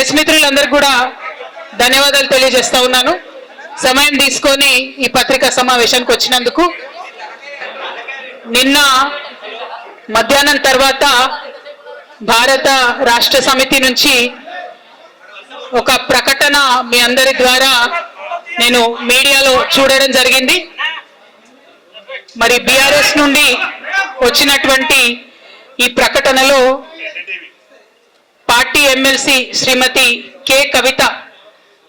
Press మిత్రులందరికీ కూడా ధన్యవాదాలు తెలియజేస్తా ఉన్నాను. సమయం తీసుకొని ఈ పత్రికా సమావేశానికి వచ్చినందుకు. నిన్న మధ్యాహ్నం తర్వాత భారత రాష్ట్ర సమితి నుంచి ఒక ప్రకటన మీ అందరి ద్వారా నేను మీడియాలో చూడడం జరిగింది. మరి బీఆర్ఎస్ నుండి వచ్చినటువంటి ఈ ప్రకటనలో పార్టీ ఎమ్మెల్సీ శ్రీమతి కె కవిత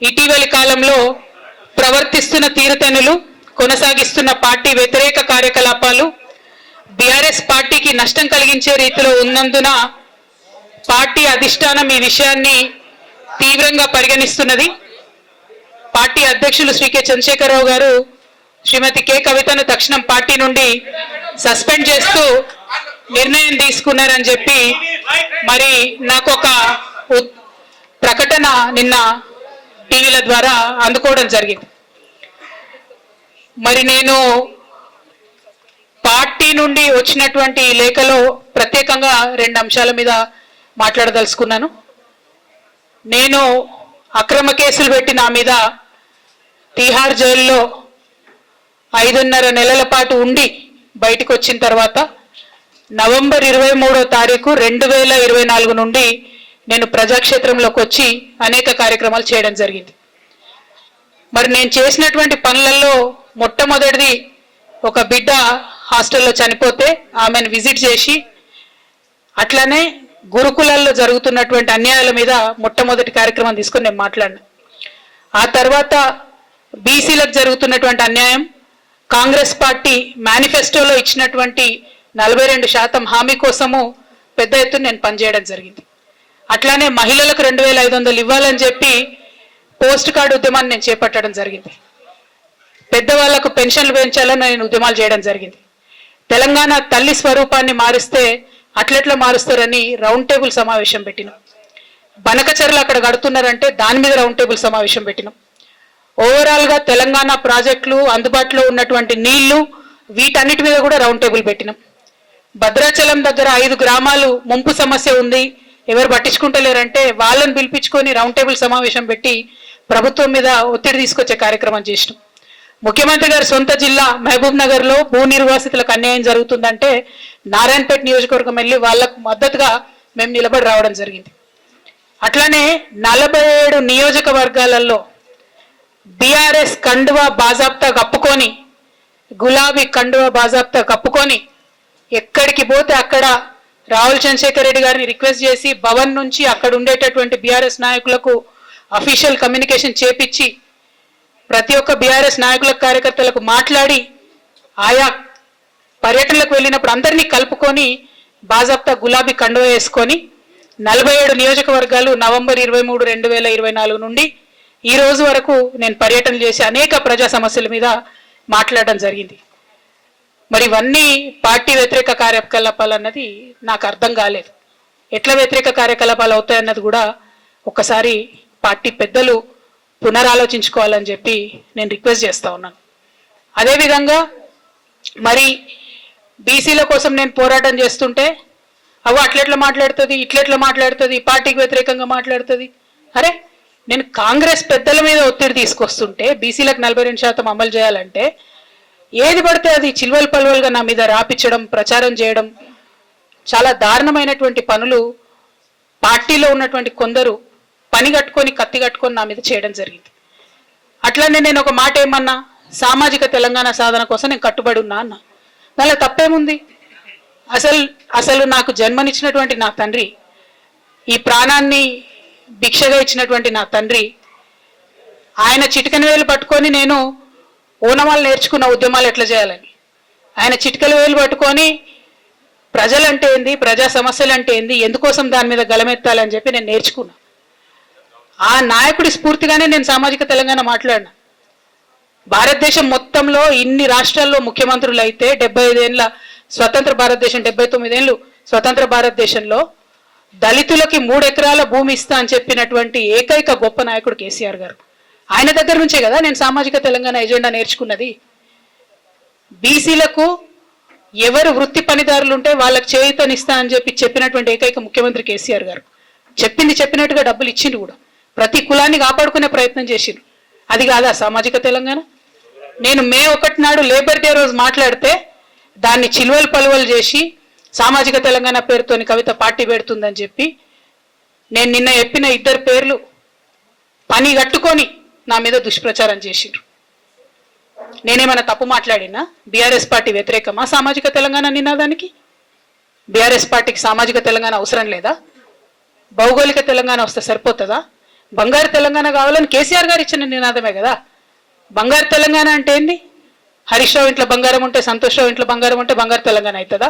ఇటీవలి కాలంలో ప్రవర్తిస్తున్న తీరుతెన్నులు, కొనసాగిస్తున్న పార్టీ వ్యతిరేక కార్యకలాపాలు బీఆర్ఎస్ పార్టీకి నష్టం కలిగించే రీతిలో ఉన్నందున పార్టీ అధిష్టానం ఈ విషయాన్ని తీవ్రంగా పరిగణిస్తున్నది. పార్టీ అధ్యక్షులు శ్రీ కె చంద్రశేఖరరావు గారు శ్రీమతి కె కవితను తక్షణం పార్టీ నుండి సస్పెండ్ చేస్తూ నిర్ణయం తీసుకున్నారని చెప్పి మరి నాకు ఒక ప్రకటన నిన్న టీవీల ద్వారా అందుకోవడం జరిగింది. మరి నేను పార్టీ నుండి వచ్చినటువంటి లేఖలో ప్రత్యేకంగా 2 అంశాల మీద మాట్లాడదలుచుకున్నాను. నేను అక్రమ కేసులు పెట్టి నా మీద తిహార్ జైల్లో 5.5 నెలల పాటు ఉండి బయటకు వచ్చిన తర్వాత నవంబర్ 23వ తారీఖు 2024 నుండి నేను ప్రజాక్షేత్రంలోకి వచ్చి అనేక కార్యక్రమాలు చేయడం జరిగింది. మరి నేను చేసినటువంటి పనులలో మొట్టమొదటిది ఒక బిడ్డ హాస్టల్లో చనిపోతే ఆమెను విజిట్ చేసి, అట్లనే గురుకులాల్లో జరుగుతున్నటువంటి అన్యాయాల మీద మొట్టమొదటి కార్యక్రమం తీసుకొని నేను మాట్లాడినా. ఆ తర్వాత బీసీలకు జరుగుతున్నటువంటి అన్యాయం, కాంగ్రెస్ పార్టీ మేనిఫెస్టోలో ఇచ్చినటువంటి 42% హామీ కోసము పెద్ద ఎత్తున నేను పనిచేయడం జరిగింది. అట్లానే మహిళలకు 2500 ఇవ్వాలని చెప్పి పోస్ట్ కార్డు ఉద్యమాన్ని నేను చేపట్టడం జరిగింది. పెద్దవాళ్లకు పెన్షన్లు పెంచాలని నేను ఉద్యమాలు చేయడం జరిగింది. తెలంగాణ తల్లి స్వరూపాన్ని మారిస్తే అట్లెట్లా మారుస్తారని రౌండ్ టేబుల్ సమావేశం పెట్టినాం. బనకచర్లు అక్కడ కడుతున్నారంటే దాని మీద రౌండ్ టేబుల్ సమావేశం పెట్టినాం. ఓవరాల్గా తెలంగాణ ప్రాజెక్టులు, అందుబాటులో ఉన్నటువంటి నీళ్లు, వీటన్నిటి మీద కూడా రౌండ్ టేబుల్ పెట్టినాం. భద్రాచలం దగ్గర 5 గ్రామాలు ముంపు సమస్య ఉంది, ఎవరు పట్టించుకుంటలేరంటే వాళ్ళని పిలిపించుకొని రౌండ్ టేబుల్ సమావేశం పెట్టి ప్రభుత్వం మీద ఒత్తిడి తీసుకొచ్చే కార్యక్రమం చేసినాం. ముఖ్యమంత్రి గారి సొంత జిల్లా మహబూబ్ నగర్లో భూ నిర్వాసితులకు అన్యాయం జరుగుతుందంటే నారాయణపేట నియోజకవర్గం వెళ్ళి వాళ్ళకు మద్దతుగా మేము నిలబడి రావడం జరిగింది. అట్లానే 47 నియోజకవర్గాలలో బీఆర్ఎస్ కండువా బాజాబ్తా కప్పుకొని, గులాబీ కండువా బాజాబ్తా కప్పుకొని ఎక్కడికి పోతే అక్కడ రాహుల్ చంద్రశేఖర్ రెడ్డి గారిని రిక్వెస్ట్ చేసి భవన్ నుంచి అక్కడ ఉండేటటువంటి బీఆర్ఎస్ నాయకులకు అఫీషియల్ కమ్యూనికేషన్ చేపించి ప్రతి ఒక్క బీఆర్ఎస్ నాయకుల కార్యకర్తలకు మాట్లాడి ఆయా పర్యటనలకు వెళ్ళినప్పుడు అందరినీ కలుపుకొని బాజాబ్తా గులాబీ కండువా వేసుకొని 47 నియోజకవర్గాలు నవంబర్ 23, 2024 నుండి ఈ రోజు వరకు నేను పర్యటన చేసి అనేక ప్రజా సమస్యల మీద మాట్లాడడం జరిగింది. మరి ఇవన్నీ పార్టీ వ్యతిరేక కార్యకలాపాలు అన్నది నాకు అర్థం కాలేదు. ఎట్లా వ్యతిరేక కార్యకలాపాలు అవుతాయన్నది కూడా ఒకసారి పార్టీ పెద్దలు పునరాలోచించుకోవాలని చెప్పి నేను రిక్వెస్ట్ చేస్తా ఉన్నాను. అదేవిధంగా మరి బీసీల కోసం నేను పోరాటం చేస్తుంటే అట్లెట్లా మాట్లాడుతుంది, ఇట్లెట్లా మాట్లాడుతుంది, పార్టీకి వ్యతిరేకంగా మాట్లాడుతుంది. అరే, నేను కాంగ్రెస్ పెద్దల మీద ఒత్తిడి తీసుకొస్తుంటే బీసీలకు 42% అమలు చేయాలంటే ఏది పడితే అది చిల్వల్ పల్వల్గా నా మీద రాపించడం, ప్రచారం చేయడం, చాలా దారుణమైనటువంటి పనులు పార్టీలో ఉన్నటువంటి కొందరు పని కట్టుకొని, కత్తి కట్టుకొని నా మీద చేయడం జరిగింది. అట్లనే నేను ఒక మాట ఏమన్నా, సామాజిక తెలంగాణ సాధన కోసం నేను కట్టుబడి ఉన్నా అన్న. దానిలో తప్పేముంది? అసలు నాకు జన్మనిచ్చినటువంటి నా తండ్రి, ఈ ప్రాణాన్ని భిక్షగా ఇచ్చినటువంటి నా తండ్రి, ఆయన చిటికెన వేలు పట్టుకొని నేను ఓనమాలు నేర్చుకున్న ఉద్యమాలు ఎట్లా చేయాలని, ఆయన చిటికెల వేలు పట్టుకొని ప్రజలంటే ఏంది, ప్రజా సమస్యలు అంటే ఏంది, ఎందుకోసం దాని మీద గలమెత్తాలని చెప్పి నేను నేర్చుకున్నా. ఆ నాయకుడి స్ఫూర్తిగానే నేను సామాజిక తెలంగాణ మాట్లాడినా. భారతదేశం మొత్తంలో ఇన్ని రాష్ట్రాల్లో ముఖ్యమంత్రులు అయితే 75 ఏళ్ళ స్వతంత్ర భారతదేశం, 79 ఏళ్ళు స్వతంత్ర భారతదేశంలో దళితులకి 3 ఎకరాల భూమి ఇస్తా అని చెప్పినటువంటి ఏకైక గొప్ప నాయకుడు కేసీఆర్ గారు. ఆయన దగ్గర నుంచే కదా నేను సామాజిక తెలంగాణ ఎజెండా నేర్చుకున్నది. బీసీలకు ఎవరు వృత్తి పనిదారులు ఉంటే వాళ్ళకి చేయూతనిస్తా అని చెప్పినటువంటి ఏకైక ముఖ్యమంత్రి కేసీఆర్ గారు. చెప్పింది చెప్పినట్టుగా డబ్బులు ఇచ్చిండ్రు కూడా, ప్రతి కులాన్ని కాపాడుకునే ప్రయత్నం చేసిండ్రు. అది కాదా సామాజిక తెలంగాణ? నేను మే 1 నాడు లేబర్ డే రోజు మాట్లాడితే దాన్ని చిలువలు పలువలు చేసి సామాజిక తెలంగాణ పేరుతోని కవిత పార్టీ పెడుతుందని చెప్పి నేను నిన్న చెప్పిన 2 పేర్లు పని కట్టుకొని నా మీద దుష్ప్రచారం చేసిండ్రు. నేనేమైనా తప్పు మాట్లాడినా? బీఆర్ఎస్ పార్టీ వ్యతిరేకమా సామాజిక తెలంగాణ నినాదానికి? బీఆర్ఎస్ పార్టీకి సామాజిక తెలంగాణ అవసరం లేదా? భౌగోళిక తెలంగాణ వస్తే సరిపోతుందా? బంగారు తెలంగాణ కావాలని కేసీఆర్ గారు ఇచ్చిన నినాదమే కదా. బంగారు తెలంగాణ అంటే ఏంది? హరీష్ రావు ఇంట్లో బంగారం ఉంటే, సంతోష్ రావు ఇంట్లో బంగారం ఉంటే బంగారు తెలంగాణ అవుతుందా?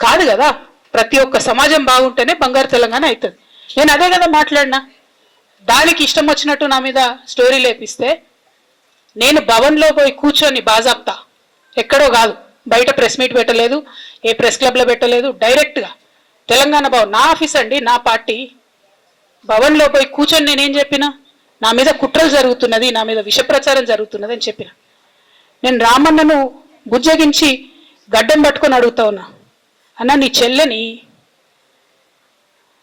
కాదు కదా. ప్రతి ఒక్క సమాజం బాగుంటేనే బంగారు తెలంగాణ అవుతుంది. నేను అదే కదా మాట్లాడినా. దానికి ఇష్టం వచ్చినట్టు నా మీద స్టోరీ లేపిస్తే నేను భవన్లో పోయి కూర్చొని బాజాప్తా, ఎక్కడో కాదు, బయట ప్రెస్ మీట్ పెట్టలేదు, ఏ ప్రెస్ క్లబ్లో పెట్టలేదు, డైరెక్ట్గా తెలంగాణ భవన్ నా ఆఫీస్ అండి, నా పార్టీ భవన్లో పోయి కూర్చొని నేనేం చెప్పినా, నా మీద కుట్రలు జరుగుతున్నది, నా మీద విష ప్రచారం జరుగుతున్నది అని చెప్పిన. నేను రామన్నను బుజ్జగించి గడ్డం పట్టుకొని అడుగుతా ఉన్నా, అన్న నీ చెల్లెని,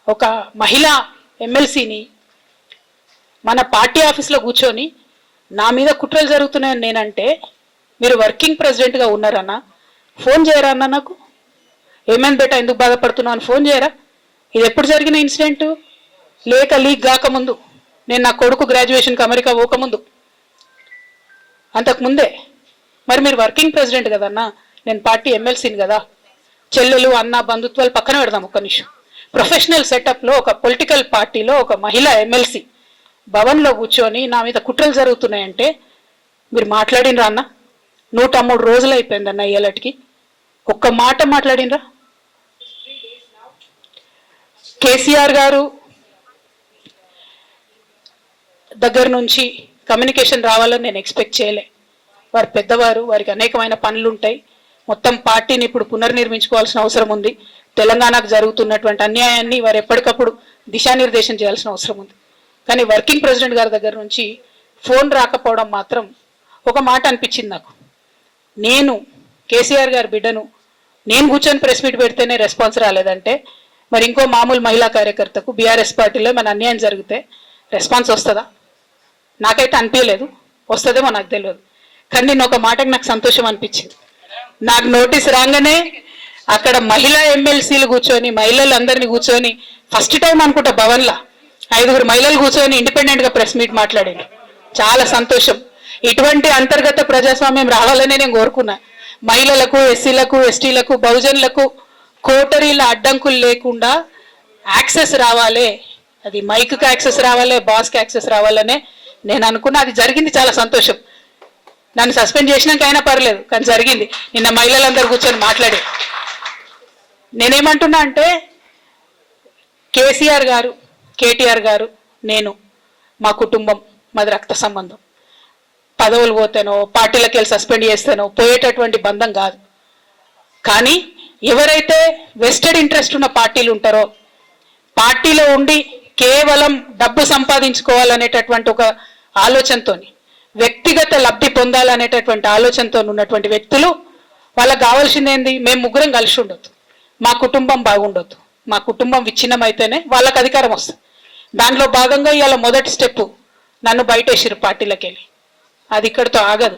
ఒక మహిళా ఎమ్మెల్సీని మన పార్టీ ఆఫీస్లో కూర్చొని నా మీద కుట్రలు జరుగుతున్నాయని నేనంటే మీరు వర్కింగ్ ప్రెసిడెంట్గా ఉన్నారన్నా, ఫోన్ చేయరా అన్న నాకు? ఏమైంది బేటా, ఎందుకు బాధపడుతున్నావు అని ఫోన్ చేయరా? ఇది ఎప్పుడు జరిగిన ఇన్సిడెంటు? లేక లీక్ కాకముందు, నేను నా కొడుకు గ్రాడ్యుయేషన్కి అమెరికా పోకముందు, అంతకుముందే. మరి మీరు వర్కింగ్ ప్రెసిడెంట్ కదన్నా, నేను పార్టీ ఎమ్మెల్సీని కదా. చెల్లెలు అన్న బంధుత్వాలు పక్కన పెడదాం ఒక్క నిమిషం. ప్రొఫెషనల్ సెటప్లో ఒక పొలిటికల్ పార్టీలో ఒక మహిళా ఎమ్మెల్సీ భవన్లో కూర్చొని నా మీద కుట్రలు జరుగుతున్నాయంటే మీరు మాట్లాడినరా అన్న? 103 రోజులు అయిపోయిందన్న ఇయ్యాలటికి, ఒక్క మాట మాట్లాడినరా? కేసీఆర్ గారు దగ్గర నుంచి కమ్యూనికేషన్ రావాలని నేను ఎక్స్పెక్ట్ చేయలే. వారు పెద్దవారు, వారికి అనేకమైన పనులు ఉంటాయి. మొత్తం పార్టీని ఇప్పుడు పునర్నిర్మించుకోవాల్సిన అవసరం ఉంది. తెలంగాణకు జరుగుతున్నటువంటి అన్యాయాన్ని వారు ఎప్పటికప్పుడు దిశానిర్దేశం చేయాల్సిన అవసరం ఉంది. కానీ వర్కింగ్ ప్రెసిడెంట్ గారి దగ్గర నుంచి ఫోన్ రాకపోవడం మాత్రం ఒక మాట అనిపించింది నాకు. నేను కేసీఆర్ గారి బిడ్డను, నేను కూర్చొని ప్రెస్ మీట్ పెడితేనే రెస్పాన్స్ రాలేదంటే మరి ఇంకో మామూలు మహిళా కార్యకర్తకు బీఆర్ఎస్ పార్టీలో మన అన్యాయం జరిగితే రెస్పాన్స్ వస్తుందా? నాకైతే అనిపించలేదు. వస్తుందేమో నాకు తెలియదు. కానీ నేను ఒక మాటకి నాకు సంతోషం అనిపించింది. నాకు నోటీస్ రాగానే అక్కడ మహిళా ఎమ్మెల్సీలు కూర్చొని, మహిళలందరినీ కూర్చొని, ఫస్ట్ టైం అనుకుంటా భవన్లా 5 మహిళలు కూర్చొని ఇండిపెండెంట్గా ప్రెస్ మీట్ మాట్లాడింది. చాలా సంతోషం. ఇటువంటి అంతర్గత ప్రజాస్వామ్యం రావాలనే నేను కోరుకున్నా. మహిళలకు, ఎస్సీలకు, ఎస్టీలకు, బహుజనులకు కోటరీల అడ్డంకులు లేకుండా యాక్సెస్ రావాలి. అది మైక్కి యాక్సెస్ రావాలి, బాస్కి యాక్సెస్ రావాలనే నేను అనుకున్నా. అది జరిగింది, చాలా సంతోషం. నన్ను సస్పెండ్ చేసినాక అయినా పర్లేదు, కానీ జరిగింది. నిన్న మహిళలందరూ కూర్చొని మాట్లాడి నేనేమంటున్నా అంటే, కేసీఆర్ గారు, కేటీఆర్ గారు, నేను, మా కుటుంబం, మాది రక్త సంబంధం. పదవులు పోతేనో, పార్టీలకు వెళ్ళి సస్పెండ్ చేస్తేనో పోయేటటువంటి బంధం కాదు. కానీ ఎవరైతే వెస్టెడ్ ఇంట్రెస్ట్ ఉన్న పార్టీలు ఉంటారో, పార్టీలో ఉండి కేవలం డబ్బు సంపాదించుకోవాలనేటటువంటి ఒక ఆలోచనతోని, వ్యక్తిగత లబ్ధి పొందాలనేటటువంటి ఆలోచనతో ఉన్నటువంటి వ్యక్తులు, వాళ్ళకి కావాల్సింది ఏంది? మేము ముగ్గురం కలిసి ఉండొద్దు, మా కుటుంబం బాగుండొద్దు, మా కుటుంబం విచ్ఛిన్నమైతేనే వాళ్ళకి అధికారం వస్తుంది. దాంట్లో భాగంగా ఇవాళ మొదటి స్టెప్ నన్ను బయటేసిరు పార్టీలకు వెళ్ళి. అది ఇక్కడితో ఆగదు.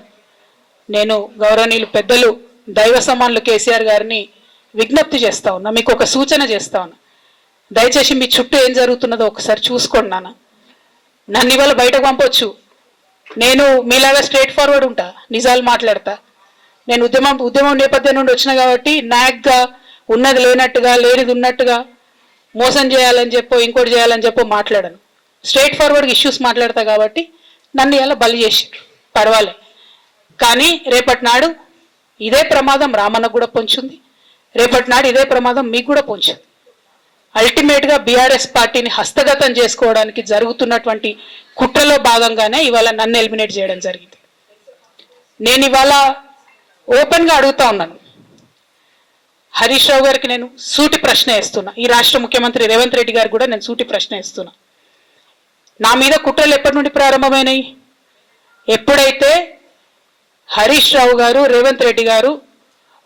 నేను గౌరవనీయులు పెద్దలు దైవ సమానులు కేసీఆర్ గారిని విజ్ఞప్తి చేస్తా ఉన్నా, మీకు ఒక సూచన చేస్తా ఉన్నా. దయచేసి మీ చుట్టూ ఏం జరుగుతున్నదో ఒకసారి చూసుకోండి నాన్న. నన్ను ఇవాళ బయటకు పంపొచ్చు, నేను మీలాగా స్ట్రేట్ ఫార్వర్డ్ ఉంటా, నిజాలు మాట్లాడతా. నేను ఉద్యమం నేపథ్యం నుండి వచ్చిన కాబట్టి నాగ్గా, ఉన్నది లేనట్టుగా, లేనిది ఉన్నట్టుగా, మోసం చేయాలని చెప్పో ఇంకోటి చేయాలని చెప్పో మాట్లాడను. స్ట్రేట్ ఫార్వర్డ్గా ఇష్యూస్ మాట్లాడతా కాబట్టి నన్ను ఇలా బలి చేసిండ్రు, పర్వాలే. కానీ రేపటి నాడు ఇదే ప్రమాదం రామన్నకు కూడా పొంచుంది, రేపటి నాడు ఇదే ప్రమాదం మీకు కూడా పొంచుంది. అల్టిమేట్గా బీఆర్ఎస్ పార్టీని హస్తగతం చేసుకోవడానికి జరుగుతున్నటువంటి కుట్రలో భాగంగానే ఇవాళ నన్ను ఎలిమినేట్ చేయడం జరిగింది. నేను ఇవాళ ఓపెన్గా అడుగుతా ఉన్నాను, హరీష్ రావు గారికి నేను సూటి ప్రశ్న వేస్తున్నా, ఈ రాష్ట్ర ముఖ్యమంత్రి రేవంత్ రెడ్డి గారు కూడా నేను సూటి ప్రశ్న వేస్తున్నా. నా మీద కుట్రలు ఎప్పటి నుండి ప్రారంభమైనాయి? ఎప్పుడైతే హరీష్ రావు గారు, రేవంత్ రెడ్డి గారు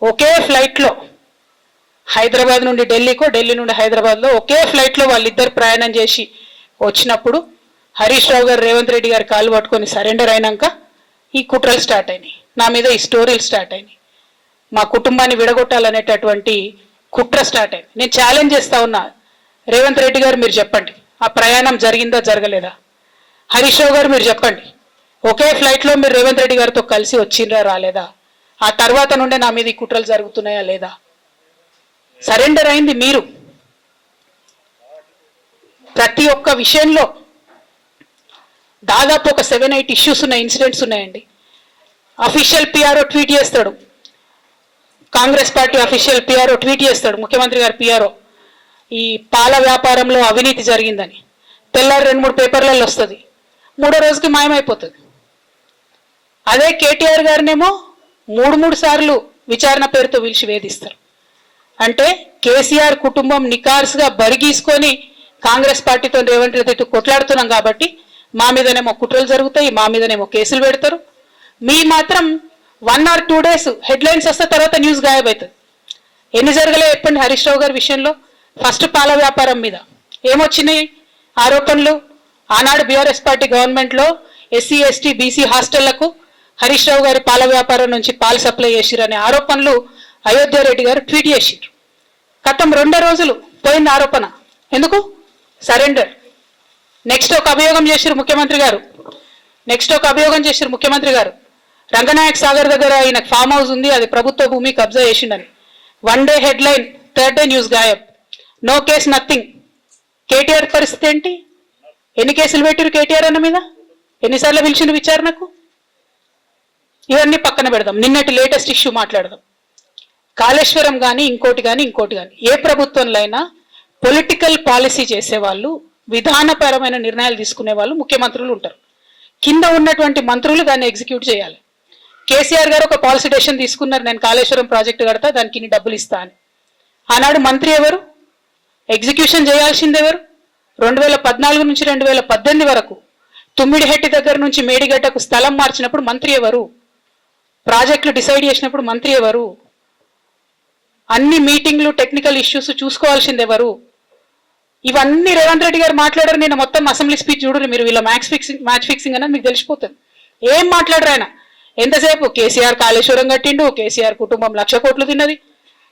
ఒకే ఫ్లైట్లో హైదరాబాద్ నుండి ఢిల్లీకో, ఢిల్లీ నుండి హైదరాబాద్లో ఒకే ఫ్లైట్లో వాళ్ళిద్దరు ప్రయాణం చేసి వచ్చినప్పుడు హరీష్ రావు గారు రేవంత్ రెడ్డి గారి కాళ్ళు పట్టుకొని సరెండర్ అయినాక ఈ కుట్రలు స్టార్ట్ అయినాయి, నా మీద ఈ స్టోరీలు స్టార్ట్ అయినాయి, మా కుటుంబాన్ని విడగొట్టాలనేటటువంటి కుట్ర స్టార్ట్ అయింది. నేను ఛాలెంజ్ చేస్తా ఉన్నా, రేవంత్ రెడ్డి గారు మీరు చెప్పండి, ఆ ప్రయాణం జరిగిందా జరగలేదా? హరీష్ రావు గారు మీరు చెప్పండి, ఒకే ఫ్లైట్లో మీరు రేవంత్ రెడ్డి గారితో కలిసి వచ్చిండ్రా రాలేదా? ఆ తర్వాత నుండే నా మీద ఈ కుట్రలు జరుగుతున్నాయా లేదా? సరెండర్ అయింది మీరు. ప్రతి ఒక్క విషయంలో దాదాపు ఒక 7-8 ఇష్యూస్ ఉన్నాయి, ఇన్సిడెంట్స్ ఉన్నాయండి. అఫీషియల్ పిఆర్ఓ ట్వీట్ చేస్తాడు, Congress party official PRO tweet చేస్తాడు, ముఖ్యమంత్రి గారు పిఆర్ఓ, ఈ పాల వ్యాపారంలో అవినీతి జరిగిందని. తెల్లారి 2-3 పేపర్లలో వస్తుంది, 3వ రోజుకి మాయమైపోతుంది. అదే కేటీఆర్ గారినేమో 3 సార్లు విచారణ పేరుతో పిలిచి వేధిస్తారు. అంటే కేసీఆర్ కుటుంబం నికార్స్గా బరిగీసుకొని కాంగ్రెస్ పార్టీతో రేవంత్ రెడ్డితో కొట్లాడుతున్నాం కాబట్టి మా మీదనేమో కుట్రలు జరుగుతాయి, మా మీదనేమో కేసులు పెడతారు. మీ మాత్రం 1 or 2 days హెడ్లైన్స్ వస్తే తర్వాత న్యూస్ గాయబవుతుంది. ఎన్ని జరగలే చెప్పండి హరీష్ రావు గారి విషయంలో? ఫస్ట్ పాల వ్యాపారం మీద ఏమొచ్చినాయి ఆరోపణలు? ఆనాడు బీఆర్ఎస్ పార్టీ గవర్నమెంట్లో SC ST BC హాస్టళ్లకు Harish Rao గారి పాల వ్యాపారం నుంచి పాలు సప్లై చేసిరు అనే ఆరోపణలు అయోధ్య రెడ్డి గారు ట్వీట్ చేసిరు. గతం 2 రోజులు పోయింది ఆరోపణ. ఎందుకు? సరెండర్. నెక్స్ట్ ఒక అభియోగం చేసిరు ముఖ్యమంత్రి గారు, రంగనాయక్ సాగర్ దగ్గర ఆయన ఫామ్ హౌస్ ఉంది, అది ప్రభుత్వ భూమి, కబ్జా చేసిండని. 1 day headline, 3rd day news గాయబ్. No case nothing. కేటీఆర్ పరిస్థితి ఏంటి? ఎన్ని కేసులు పెట్టిరు కేటీఆర్ అన్న మీద? ఎన్నిసార్లు పిలిచిండు విచారణకు? ఇవన్నీ పక్కన పెడదాం, నిన్నటి లేటెస్ట్ ఇష్యూ మాట్లాడదాం. కాళేశ్వరం కానీ ఇంకోటి కానీ ఏ ప్రభుత్వంలో అయినా పొలిటికల్ పాలసీ చేసేవాళ్ళు, విధానపరమైన నిర్ణయాలు తీసుకునే వాళ్ళు ముఖ్యమంత్రులు ఉంటారు. కింద ఉన్నటువంటి మంత్రులు దాన్ని ఎగ్జిక్యూట్ చేయాలి. కేసీఆర్ గారు ఒక పాలసీ డెసిషన్ తీసుకున్నారు, నేను కాళేశ్వరం ప్రాజెక్టు కడతా, దానికి ఇన్ని డబ్బులు ఇస్తా అని. ఆనాడు మంత్రి ఎవరు? ఎగ్జిక్యూషన్ చేయాల్సింది ఎవరు? 2014 నుంచి 2018 వరకు తుమ్మిడిహెట్టి దగ్గర నుంచి మేడిగడ్డకు స్థలం మార్చినప్పుడు మంత్రి ఎవరు? ప్రాజెక్టులు డిసైడ్ చేసినప్పుడు మంత్రి ఎవరు? అన్ని మీటింగ్లు, టెక్నికల్ ఇష్యూస్ చూసుకోవాల్సింది ఎవరు? ఇవన్నీ రేవంత్ రెడ్డి గారు మాట్లాడారు. నేను మొత్తం అసెంబ్లీ స్పీచ్ చూడరు మీరు, వీళ్ళ మ్యాచ్ ఫిక్సింగ్ అనేది మీకు తెలిసిపోతుంది. ఏం మాట్లాడరు ఆయన? ఎంతసేపు కేసీఆర్ కాళేశ్వరం కట్టిండు, కేసీఆర్ కుటుంబం 1,00,000 కోట్లు తిన్నది.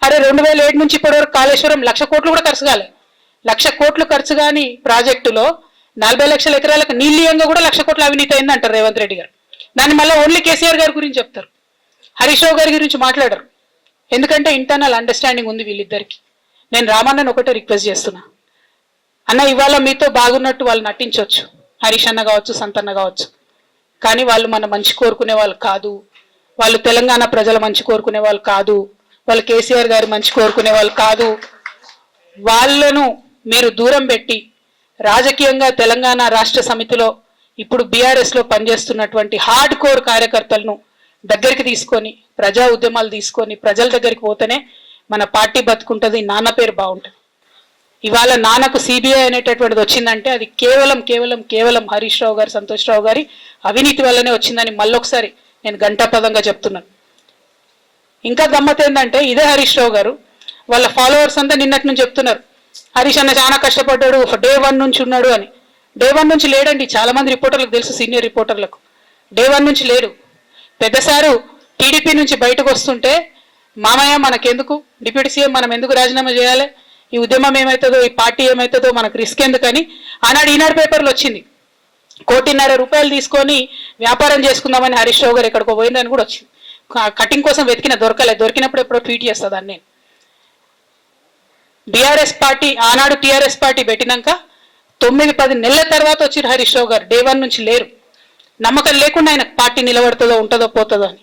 అరే 2007 నుంచి ఇప్పటివరకు కాళేశ్వరం 1,00,000 కోట్లు కూడా ఖర్చు కాలే. 1,00,000 కోట్లు ఖర్చు కాని ప్రాజెక్టులో 40 లక్షల ఎకరాలకు నీళ్ళీయంగా కూడా 1,00,000 కోట్ల అవినీతి అయింది అంటారు రేవంత్ రెడ్డి గారు. దాన్ని మళ్ళీ ఓన్లీ కేసీఆర్ గారి గురించి చెప్తారు, హరీష్ రావు గారి గురించి మాట్లాడరు. ఎందుకంటే ఇంటర్నల్ అండర్స్టాండింగ్ ఉంది వీళ్ళిద్దరికి. నేను రామన్నని ఒకటే రిక్వెస్ట్ చేస్తున్నా, అన్న ఇవాళ మీతో బాగున్నట్టు వాళ్ళు నటించవచ్చు, హరీష్ అన్న కావచ్చు, సంతన్న కావచ్చు, కానీ వాళ్ళు మన మంచి కోరుకునే వాళ్ళు కాదు, వాళ్ళు తెలంగాణ ప్రజల మంచి కోరుకునే వాళ్ళు కాదు, వాళ్ళు కేసీఆర్ గారి మంచి కోరుకునే వాళ్ళు కాదు. వాళ్ళను మీరు దూరం పెట్టి రాజకీయంగా తెలంగాణ రాష్ట్ర సమితిలో ఇప్పుడు బీఆర్ఎస్లో పనిచేస్తున్నటువంటి హార్డ్ కోర్ కార్యకర్తలను దగ్గరికి తీసుకొని, ప్రజా ఉద్యమాలు తీసుకొని ప్రజల దగ్గరికి పోతేనే మన పార్టీ బతుకుంటుంది, నాన్న పేరు బాగుంటుంది. ఇవాళ నాన్నకు సిబిఐ అనేటటువంటిది వచ్చిందంటే అది కేవలం హరీష్ రావు గారు, సంతోష్ రావు గారి అవినీతి వల్లనే వచ్చిందని మళ్ళొకసారి నేను ఘంటాపదంగా చెప్తున్నాను. ఇంకా గమ్మత్ ఏంటంటే ఇదే హరీష్ రావు గారు వాళ్ళ ఫాలోవర్స్ అంతా నిన్నటి నుంచి చెప్తున్నారు, హరీష్ అన్న చాలా కష్టపడ్డాడు, డే 1 నుంచి ఉన్నాడు అని. డే 1 నుంచి లేడండి. చాలా మంది రిపోర్టర్లకు తెలుసు, సీనియర్ రిపోర్టర్లకు డే 1 నుంచి లేడు. పెద్దసారు టీడీపీ నుంచి బయటకు వస్తుంటే, మామయ్య మనకెందుకు, డిప్యూటీ సీఎం మనం ఎందుకు రాజీనామా చేయాలి, ఈ ఉద్యమం ఏమవుతుందో, ఈ పార్టీ ఏమవుతుందో మనకు రిస్క్ ఎందుకని ఆనాడు ఈనాడు పేపర్లు వచ్చింది. 1,50,00,000 రూపాయలు తీసుకొని వ్యాపారం చేసుకుందామని హరీష్ రావు గారు ఎక్కడికో పోయిందని కూడా వచ్చింది. కటింగ్ కోసం దొరికినప్పుడు ఎప్పుడో ట్వీట్ చేస్తుందని. నేను బీఆర్ఎస్ పార్టీ ఆనాడు టీఆర్ఎస్ పార్టీ పెట్టినాక 9-10 నెలల తర్వాత వచ్చి హరీష్ రావు గారు డే 1 నుంచి లేరు. నమ్మకం లేకుండా ఆయన పార్టీ నిలబడుతుందో ఉంటుందో పోతుందో అని.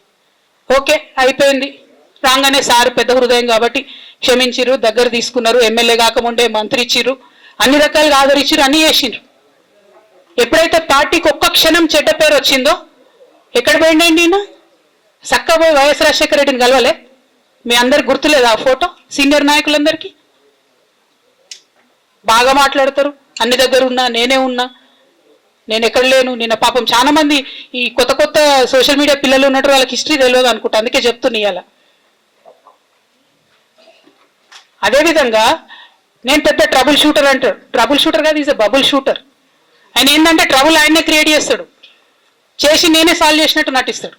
ఓకే అయిపోయింది, రాగానే సారు పెద్ద హృదయం కాబట్టి క్షమించిర్రు, దగ్గర తీసుకున్నారు, ఎమ్మెల్యే కాకముందే మంత్రి ఇచ్చిర్రు, అన్ని రకాలుగా ఆదరించిర్రు, అన్ని చేసిండ్రు. ఎప్పుడైతే పార్టీకి ఒక్క క్షణం చెడ్డ పేరు వచ్చిందో ఎక్కడ పోయిండండి ఈయన? సక్కబోయి వైఎస్ రాజశేఖర రెడ్డిని కలవలే? మీ అందరికి గుర్తులేదు ఆ ఫోటో? సీనియర్ నాయకులందరికీ బాగా మాట్లాడతారు, అన్ని దగ్గర ఉన్నా, నేనే ఉన్నా, నేను ఎక్కడ లేను. నిన్న పాపం చాలా మంది ఈ కొత్త సోషల్ మీడియా పిల్లలు ఉన్నట్టు వాళ్ళకి హిస్టరీ తెలియదు అనుకుంటా, అందుకే చెప్తున్నా. ఇవాళ అదేవిధంగా నేను పెద్ద ట్రబుల్ షూటర్ అంటాడు. ట్రబుల్ షూటర్ కాదు, ఈజ్ ఎ బబుల్ షూటర్. ఆయన ఏంటంటే ట్రబుల్ ఆయనే క్రియేట్ చేస్తాడు, చేసి నేనే సాల్వ్ చేసినట్టు నటిస్తాడు.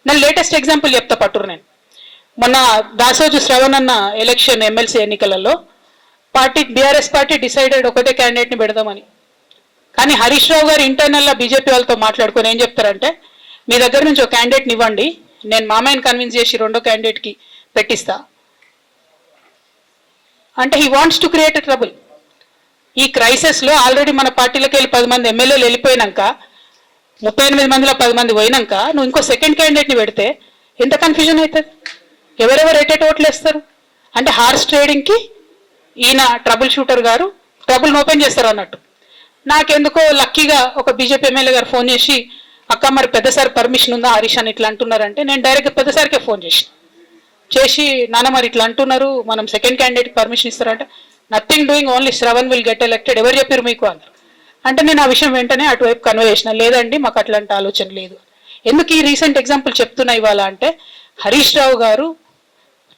నేను లేటెస్ట్ ఎగ్జాంపుల్ చెప్తా పట్టురు. నేను మొన్న దాసోజు శ్రవణ్ అన్న ఎలక్షన్ ఎమ్మెల్సీ ఎన్నికలలో బీఆర్ఎస్ పార్టీ డిసైడెడ్ ఒకటే క్యాండిడేట్ని పెడదామని. కానీ హరీష్ రావు గారు ఇంటర్నల్గా బీజేపీ వాళ్ళతో మాట్లాడుకొని ఏం చెప్తారంటే, మీ దగ్గర నుంచి ఒక క్యాండిడేట్ని ఇవ్వండి, నేను మామయ్యని కన్విన్స్ చేసి రెండో క్యాండిడేట్కి పెట్టిస్తా అంటే he wants to create a trouble. ఈ క్రైసిస్లో ఆల్రెడీ మన పార్టీలోకి వెళ్ళి 10 మంది ఎమ్మెల్యేలు వెళ్ళిపోయినాక, 38 మందిలో 10 మంది పోయినాక నువ్వు ఇంకో సెకండ్ క్యాండిడేట్ని పెడితే ఎంత కన్ఫ్యూజన్ అవుతుంది? ఎవరెవరు ఎటెట్ ఓట్లు వేస్తారు? అంటే హార్స్ ట్రేడింగ్కి ఈయన ట్రబుల్ షూటర్ గారు ట్రబుల్ని ఓపెన్ చేస్తారు అన్నట్టు. నాకెందుకో లక్కీగా ఒక బీజేపీ ఎమ్మెల్యే గారు ఫోన్ చేసి, అక్క మరి పెద్దసారి పర్మిషన్ ఉందా హరీష్ అని ఇట్లా అంటున్నారంటే, నేను డైరెక్ట్గా పెద్దసారికే ఫోన్ చేసి నాన్న మరి ఇట్లా అంటున్నారు, మనం సెకండ్ క్యాండిడేట్కి పర్మిషన్ ఇస్తారంటే, nothing doing, only Shravan will get elected. ఎవరు చెప్పారు మీకు అన్నారు. అంటే నేను ఆ విషయం వెంటనే అటువైపు కన్వే చేసిన, లేదండి మాకు అట్లాంటి ఆలోచన లేదు. ఎందుకు ఈ రీసెంట్ ఎగ్జాంపుల్ చెప్తున్నా ఇవాళ అంటే, హరీష్ రావు గారు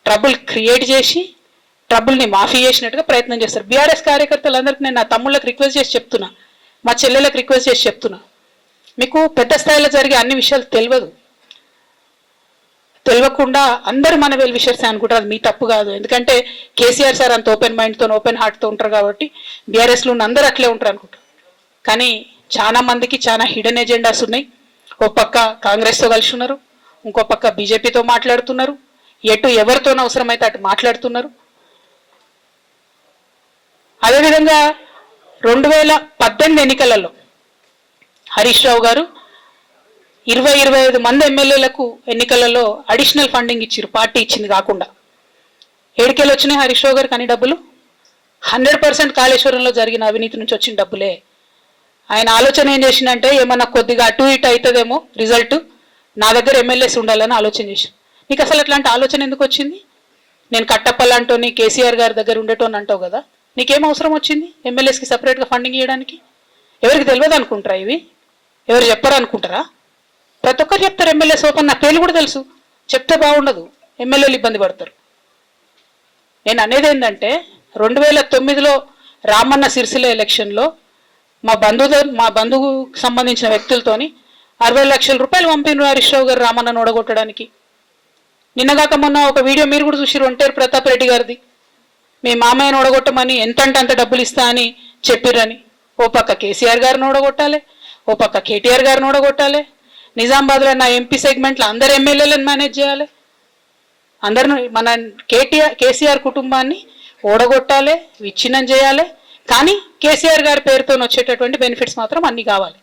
ట్రబుల్ క్రియేట్ చేసి ట్రబుల్ని మాఫీ చేసినట్టుగా ప్రయత్నం చేస్తారు. బీఆర్ఎస్ కార్యకర్తలందరికీ నేను నా తమ్ముళ్ళకి రిక్వెస్ట్ చేసి చెప్తున్నా, మా చెల్లెలకు రిక్వెస్ట్ చేసి చెప్తున్నా, మీకు పెద్ద స్థాయిలో జరిగే అన్ని విషయాలు తెలియకుండా అందరూ మన వెల్ విషర్స్ అనుకుంటారు. అది మీ తప్పు కాదు. ఎందుకంటే కేసీఆర్ సార్ అంత ఓపెన్ మైండ్తో ఓపెన్ హార్ట్తో ఉంటారు కాబట్టి బీఆర్ఎస్లో ఉన్న అందరూ అట్లే ఉంటారు అనుకుంటారు. కానీ చాలా మందికి చాలా హిడెన్ ఎజెండాస్ ఉన్నాయి. ఓ పక్క కాంగ్రెస్తో కలిసి ఉన్నారు, ఇంకో పక్క బీజేపీతో మాట్లాడుతున్నారు, ఎటు ఎవరితోనో అవసరమైతే అటు మాట్లాడుతున్నారు. అదేవిధంగా 2018 ఎన్నికలలో హరీష్ రావు గారు 20-25 మంది ఎమ్మెల్యేలకు ఎన్నికలలో అడిషనల్ ఫండింగ్ ఇచ్చారు, పార్టీ ఇచ్చింది కాకుండా. ఏడుకెళ్ళి వచ్చినాయి హరీష్ రావు గారు కానీ డబ్బులు 100% కాళేశ్వరంలో జరిగిన అవినీతి నుంచి వచ్చిన డబ్బులే. ఆయన ఆలోచన ఏం చేసిందంటే, ఏమన్నా కొద్దిగా అటు ఇటు అవుతుందేమో రిజల్ట్, నా దగ్గర ఎమ్మెల్యేస్ ఉండాలని ఆలోచన చేశాను. నీకు అసలు అట్లాంటి ఆలోచన ఎందుకు వచ్చింది? నేను కట్టప్పలాంటోని కేసీఆర్ గారి దగ్గర ఉండేటోని అంటావు కదా, నీకేం అవసరం వచ్చింది ఎమ్మెల్యేస్కి సపరేట్గా ఫండింగ్ ఇవ్వడానికి? ఎవరికి తెలియదు అనుకుంటారా? ఇవి ఎవరు చెప్పరు అనుకుంటారా? ప్రతి ఒక్కరు చెప్తారు ఎమ్మెల్యేస్ ఓపెన్, నా పేర్లు కూడా తెలుసు, చెప్తే బాగుండదు, ఎమ్మెల్యేలు ఇబ్బంది పడతారు. నేను అనేది ఏంటంటే, 2009లో రామన్న సిరిసిల్ల ఎలక్షన్లో మా బంధువుకు సంబంధించిన వ్యక్తులతోని 60 లక్షల రూపాయలు పంపినారు హరీష్ రావు గారు రామన్నను ఓడగొట్టడానికి. నిన్నగాక మొన్న ఒక వీడియో మీరు కూడా చూసిరు, ఒంటేరు ప్రతాప్ రెడ్డి గారిది. మీ మామయ్యను ఓడగొట్టమని ఎంతంటే అంత డబ్బులు ఇస్తా అని చెప్పిర్రని. ఓ పక్క కేసీఆర్ గారిని ఓడగొట్టాలి, ఓ పక్క కేటీఆర్ గారిని ఓడగొట్టాలి. నిజామాబాద్లో నా ఎంపీ సెగ్మెంట్లో అందరు ఎమ్మెల్యేలను మేనేజ్ చేయాలి, అందరిని మన కేసీఆర్ కుటుంబాన్ని ఓడగొట్టాలి, విచ్ఛిన్నం చేయాలి. కానీ కేసీఆర్ గారి పేరుతో వచ్చేటటువంటి బెనిఫిట్స్ మాత్రం అన్నీ కావాలి.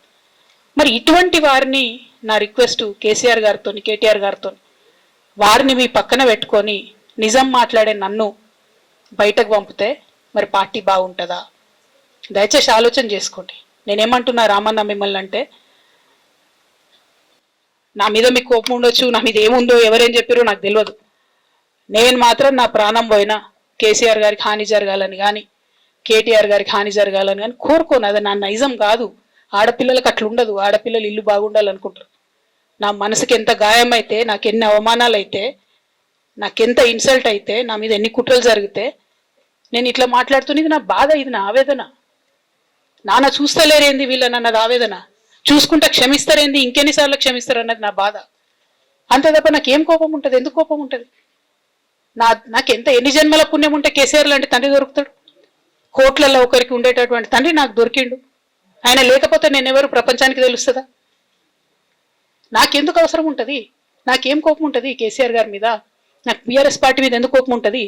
మరి ఇటువంటి వారిని నా రిక్వెస్ట్ కేసీఆర్ గారితో కేటీఆర్ గారితో, వారిని మీ పక్కన పెట్టుకొని నిజం మాట్లాడే నన్ను బయటకు పంపితే మరి పార్టీ బాగుంటుందా? దయచేసి ఆలోచన చేసుకోండి. నేనేమంటున్నా రామన్న మిమ్మల్ని అంటే, నా మీద మీకు కోపం ఉండొచ్చు, నా మీద ఏముందో ఎవరేం చెప్పారో నాకు తెలియదు. నేను మాత్రం నా ప్రాణం పోయినా కేసీఆర్ గారికి హాని జరగాలని కానీ కేటీఆర్ గారికి హాని జరగాలని కానీ కోరుకోను. అది నా నైజం కాదు. ఆడపిల్లలకు అట్లా ఉండదు. ఆడపిల్లలు ఇల్లు బాగుండాలనుకుంటారు. నా మనసుకి ఎంత గాయం అయితే, నాకు ఎన్ని అవమానాలు అయితే, నాకెంత ఇన్సల్ట్ అయితే, నా మీద ఎన్ని కుట్రలు జరిగితే నేను ఇట్లా మాట్లాడుతున్నది ఇది నా బాధ, ఇది నా ఆవేదన. నాన్న చూస్తలేరేంది వీళ్ళని అన్నది ఆవేదన, చూసుకుంటే క్షమిస్తారేంది ఇంకెన్నిసార్లు క్షమిస్తారు అన్నది నా బాధ. అంతే తప్ప నాకేం కోపం ఉంటుంది? ఎందుకు కోపం ఉంటుంది? నాకు ఎన్ని జన్మల పుణ్యం ఉంటే కేసీఆర్ లాంటి తండ్రి దొరుకుతాడు? కోట్లలో ఒకరికి ఉండేటటువంటి తండ్రి నాకు దొరికిండు. ఆయన లేకపోతే నేనెవరు ప్రపంచానికి తెలుస్తుందా? నాకెందుకు అవసరం ఉంటుంది? నాకేం కోపం ఉంటుంది కేసీఆర్ గారి మీద? నాకు బీఆర్ఎస్ పార్టీ మీద ఎందుకు కోపం ఉంటుంది?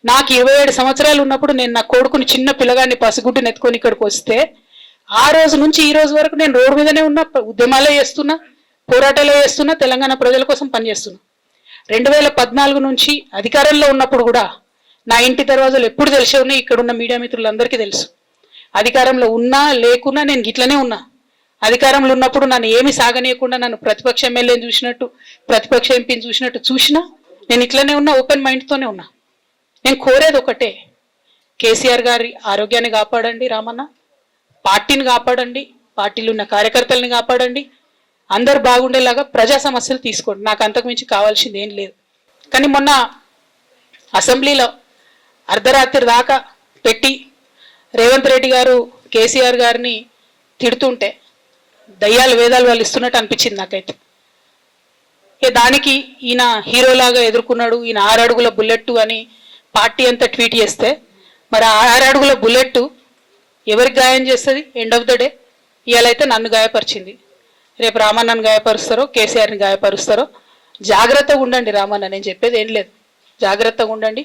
నాకు 27 సంవత్సరాలు ఉన్నప్పుడు నేను నా కొడుకుని చిన్న పిల్లగాన్ని పసిగుడ్డుని ఎత్తుకొని ఇక్కడికి వస్తే ఆ రోజు నుంచి ఈ రోజు వరకు నేను రోడ్డు మీదనే ఉన్నా, ఉద్యమాలే చేస్తున్నా, పోరాటాలే చేస్తున్నా, తెలంగాణ ప్రజల కోసం పనిచేస్తున్నా. 2014 నుంచి అధికారంలో ఉన్నప్పుడు కూడా నా ఇంటి దర్వాజాలు ఎప్పుడు తెలిసే ఉన్నాయి. ఇక్కడున్న మీడియా మిత్రులందరికీ తెలుసు. అధికారంలో ఉన్నా లేకున్నా నేను గిట్లనే ఉన్నా. అధికారంలో ఉన్నప్పుడు నన్ను ఏమి సాగనీయకుండా నన్ను ప్రతిపక్ష ఎమ్మెల్యేని చూసినట్టు, ప్రతిపక్ష ఎంపీని చూసినట్టు చూసినా నేను ఇట్లనే ఉన్నా, ఓపెన్ మైండ్తోనే ఉన్నా. నేను కోరేది ఒకటే, కేసీఆర్ గారి ఆరోగ్యాన్ని కాపాడండి రామన్న, పార్టీని కాపాడండి, పార్టీలో ఉన్న కార్యకర్తల్ని కాపాడండి, అందరు బాగుండేలాగా ప్రజా సమస్యలు తీసుకోండి. నాకు అంతకుమించి కావాల్సింది ఏం లేదు. కానీ మొన్న అసెంబ్లీలో అర్ధరాత్రి దాకా పెట్టి రేవంత్ రెడ్డి గారు కేసీఆర్ గారిని తిడుతుంటే దయ్యాలు వేదాలు వాళ్ళు ఇస్తున్నట్టు అనిపించింది నాకైతే. దానికి ఈయన హీరోలాగా ఎదుర్కొన్నాడు, ఈయన 6 అడుగుల బుల్లెట్ అని పార్టీ అంతా ట్వీట్ చేస్తే, మరి 6 అడుగుల బుల్లెట్ ఎవరికి గాయం చేస్తుంది? ఎండ్ ఆఫ్ ద డే ఇవాళ అయితే నన్ను గాయపరిచింది, రేపు రామన్నను గాయపరుస్తారో కేసీఆర్ని గాయపరుస్తారో. జాగ్రత్తగా ఉండండి రామన్న, నేను చెప్పేది ఏం లేదు, జాగ్రత్తగా ఉండండి,